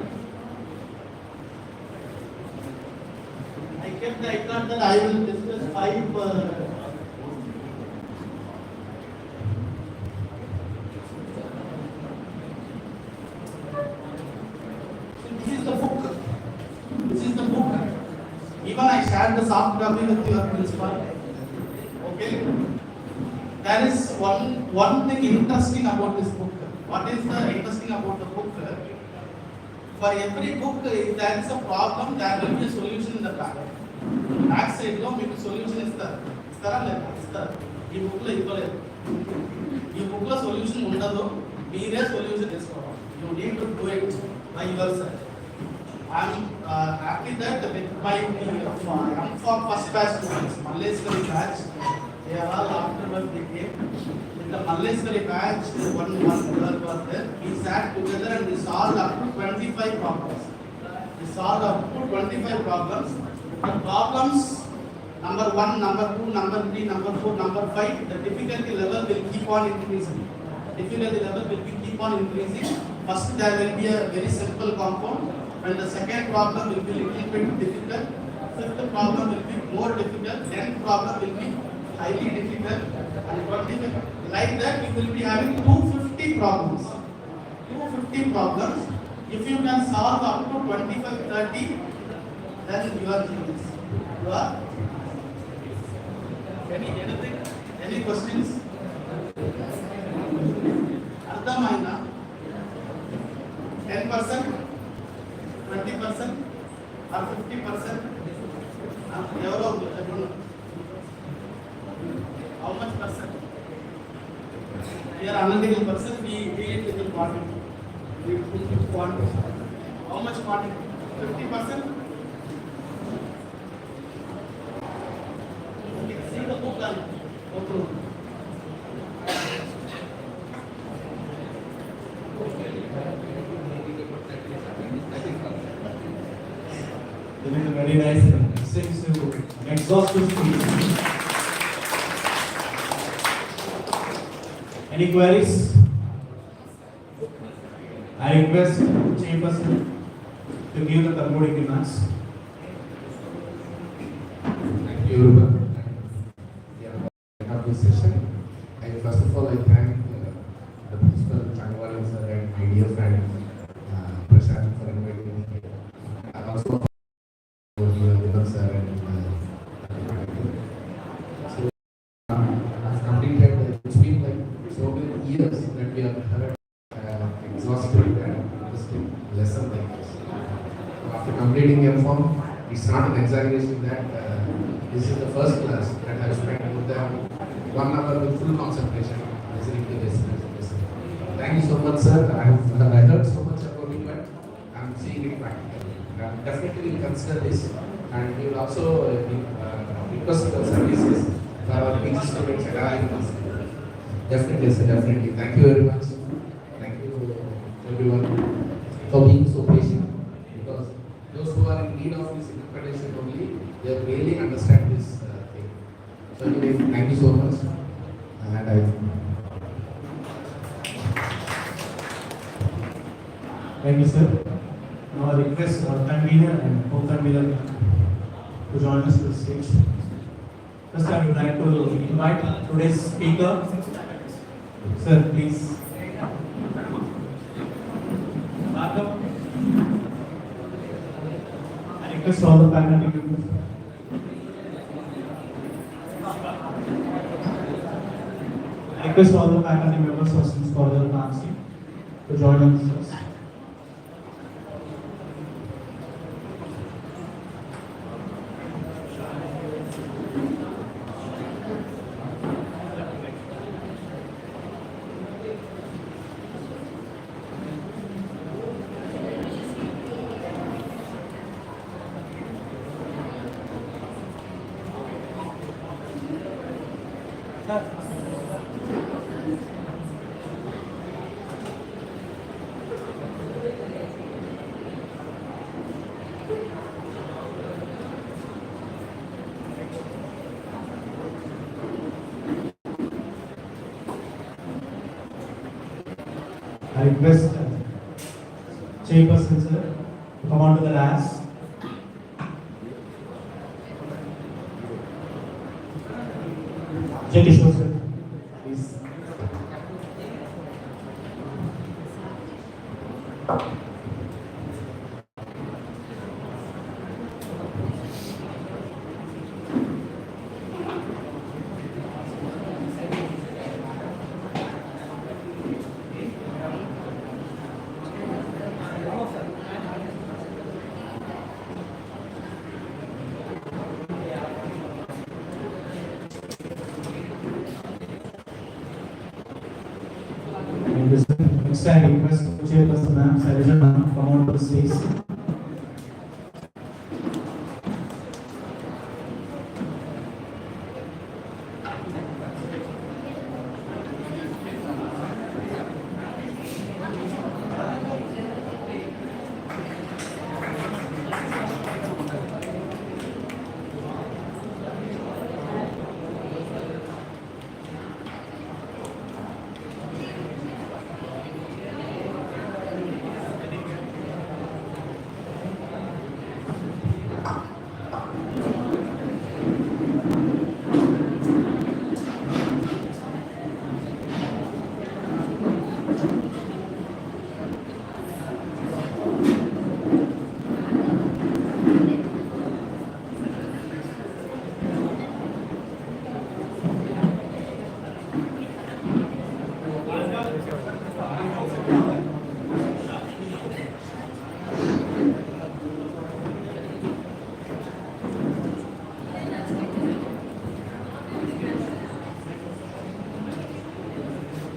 I kept the idea that I will discuss 5. Even I shared the soft copy with your principal. Okay. There is one thing interesting about this book. What is the interesting about the book? For every book, if there is a problem, there will be a solution in the back. Back side lo meeku solution istara. Ee book lo ippaledu. Ee book lo solution undadu. Meere solution chesukovali. You need to do it by yourself. I am happy that with my for first batch students, Malleshwari batch, they are all afterwards they came. With the Malleshwari batch, one girl was there. We sat together and we solved up to 25 problems. The problems number 1, number 2, number 3, number 4, number 5. The difficulty level will keep on increasing. First, there will be a very simple compound. And the second problem will be little bit difficult. Fifth problem will be more difficult. 10th problem will be highly difficult. And 20th, like that, we will be having 250 problems. If you can solve up to 25, 30, then you are genius. You are. Any questions? Ardhamaina? 10%? 20% or 50%? How much percent? We are analytical person, we deal with the body. We How much quantity? 50%? Okay, see the book and go through. Giving a very nice extensive, exhaustive speech. Any queries? I request Chairperson to give the concluding remarks. Thank you, everyone. We have this session. And first of all, I thank the principal, Changwal sir, and my dear friend, Prashant, for inviting me here. And also, Vinod sir and so, I've completed, it's been like so many years that we have heard exhaustive and interesting lesson like this. So after completing M.Pharm, it's not an exaggeration that this is the first class that I've spent more than 1 hour with full concentration listening to this. Thank you so much, sir. I heard so much about it, but I'm seeing it practically. Definitely will consider this, and we will also request the services for our PG students and our university. Definitely, sir. Definitely. Thank you very much. Thank you everyone for being so patient, because those who are in need of this interpretation only, they really understand this thing. So anyway, thank you so much. And Thank you, sir. Now I request our convener and co-convener to join us to the stage. First, I would like to invite today's speaker. Sir, please. Markham. I request all the faculty members. I request all the faculty members of SIMS for their council to join us. I request Chairperson sir to come on to the dais. Kishore sir, please. Next, I request Chairperson Ma'am Sarijan Ma'am to come on to the stage.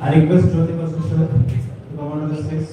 I request Jyoti Basu sir to come on to the stage.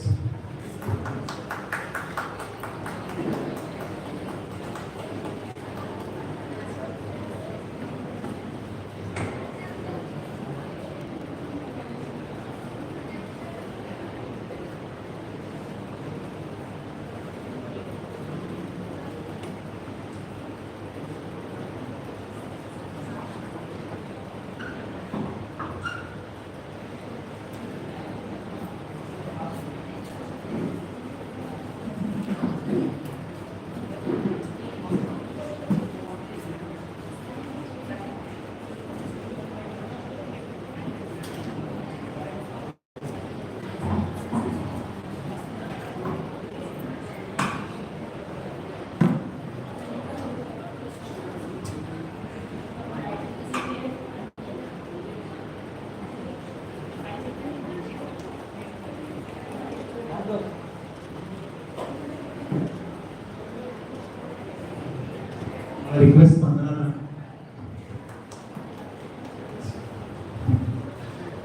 request Vandana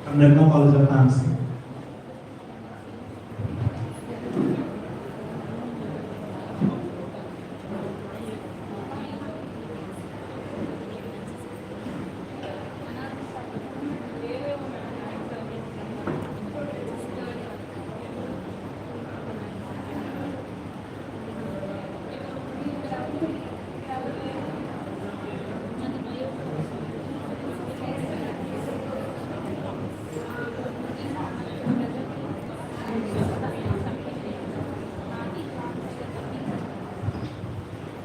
from Nirma College of Pharmacy.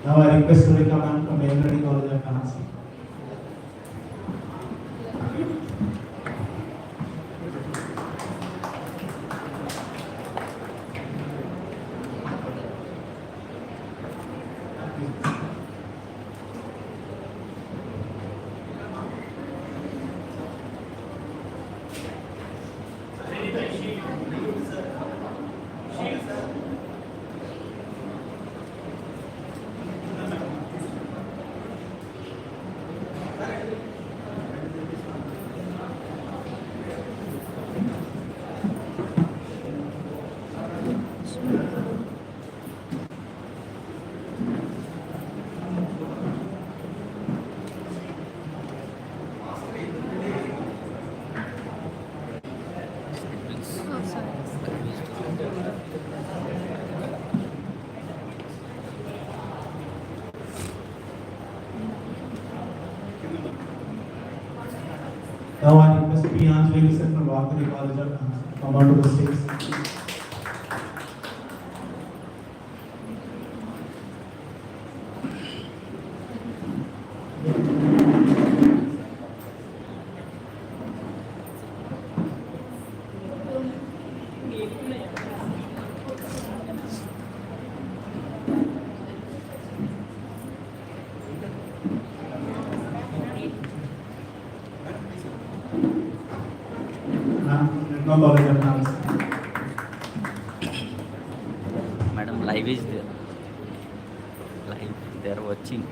Now I request Surika ma'am from Nirma College of Pharmacy. Now I request P. Anjali sir from Vakari College of Pharmacy. Come on to the stage. Nirma College of Pharmacy. Madam, live is there. Live, they are watching.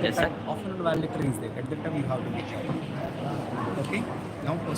Yes, sir. Afternoon validatory is there. At that time you have to make sure. Okay. Now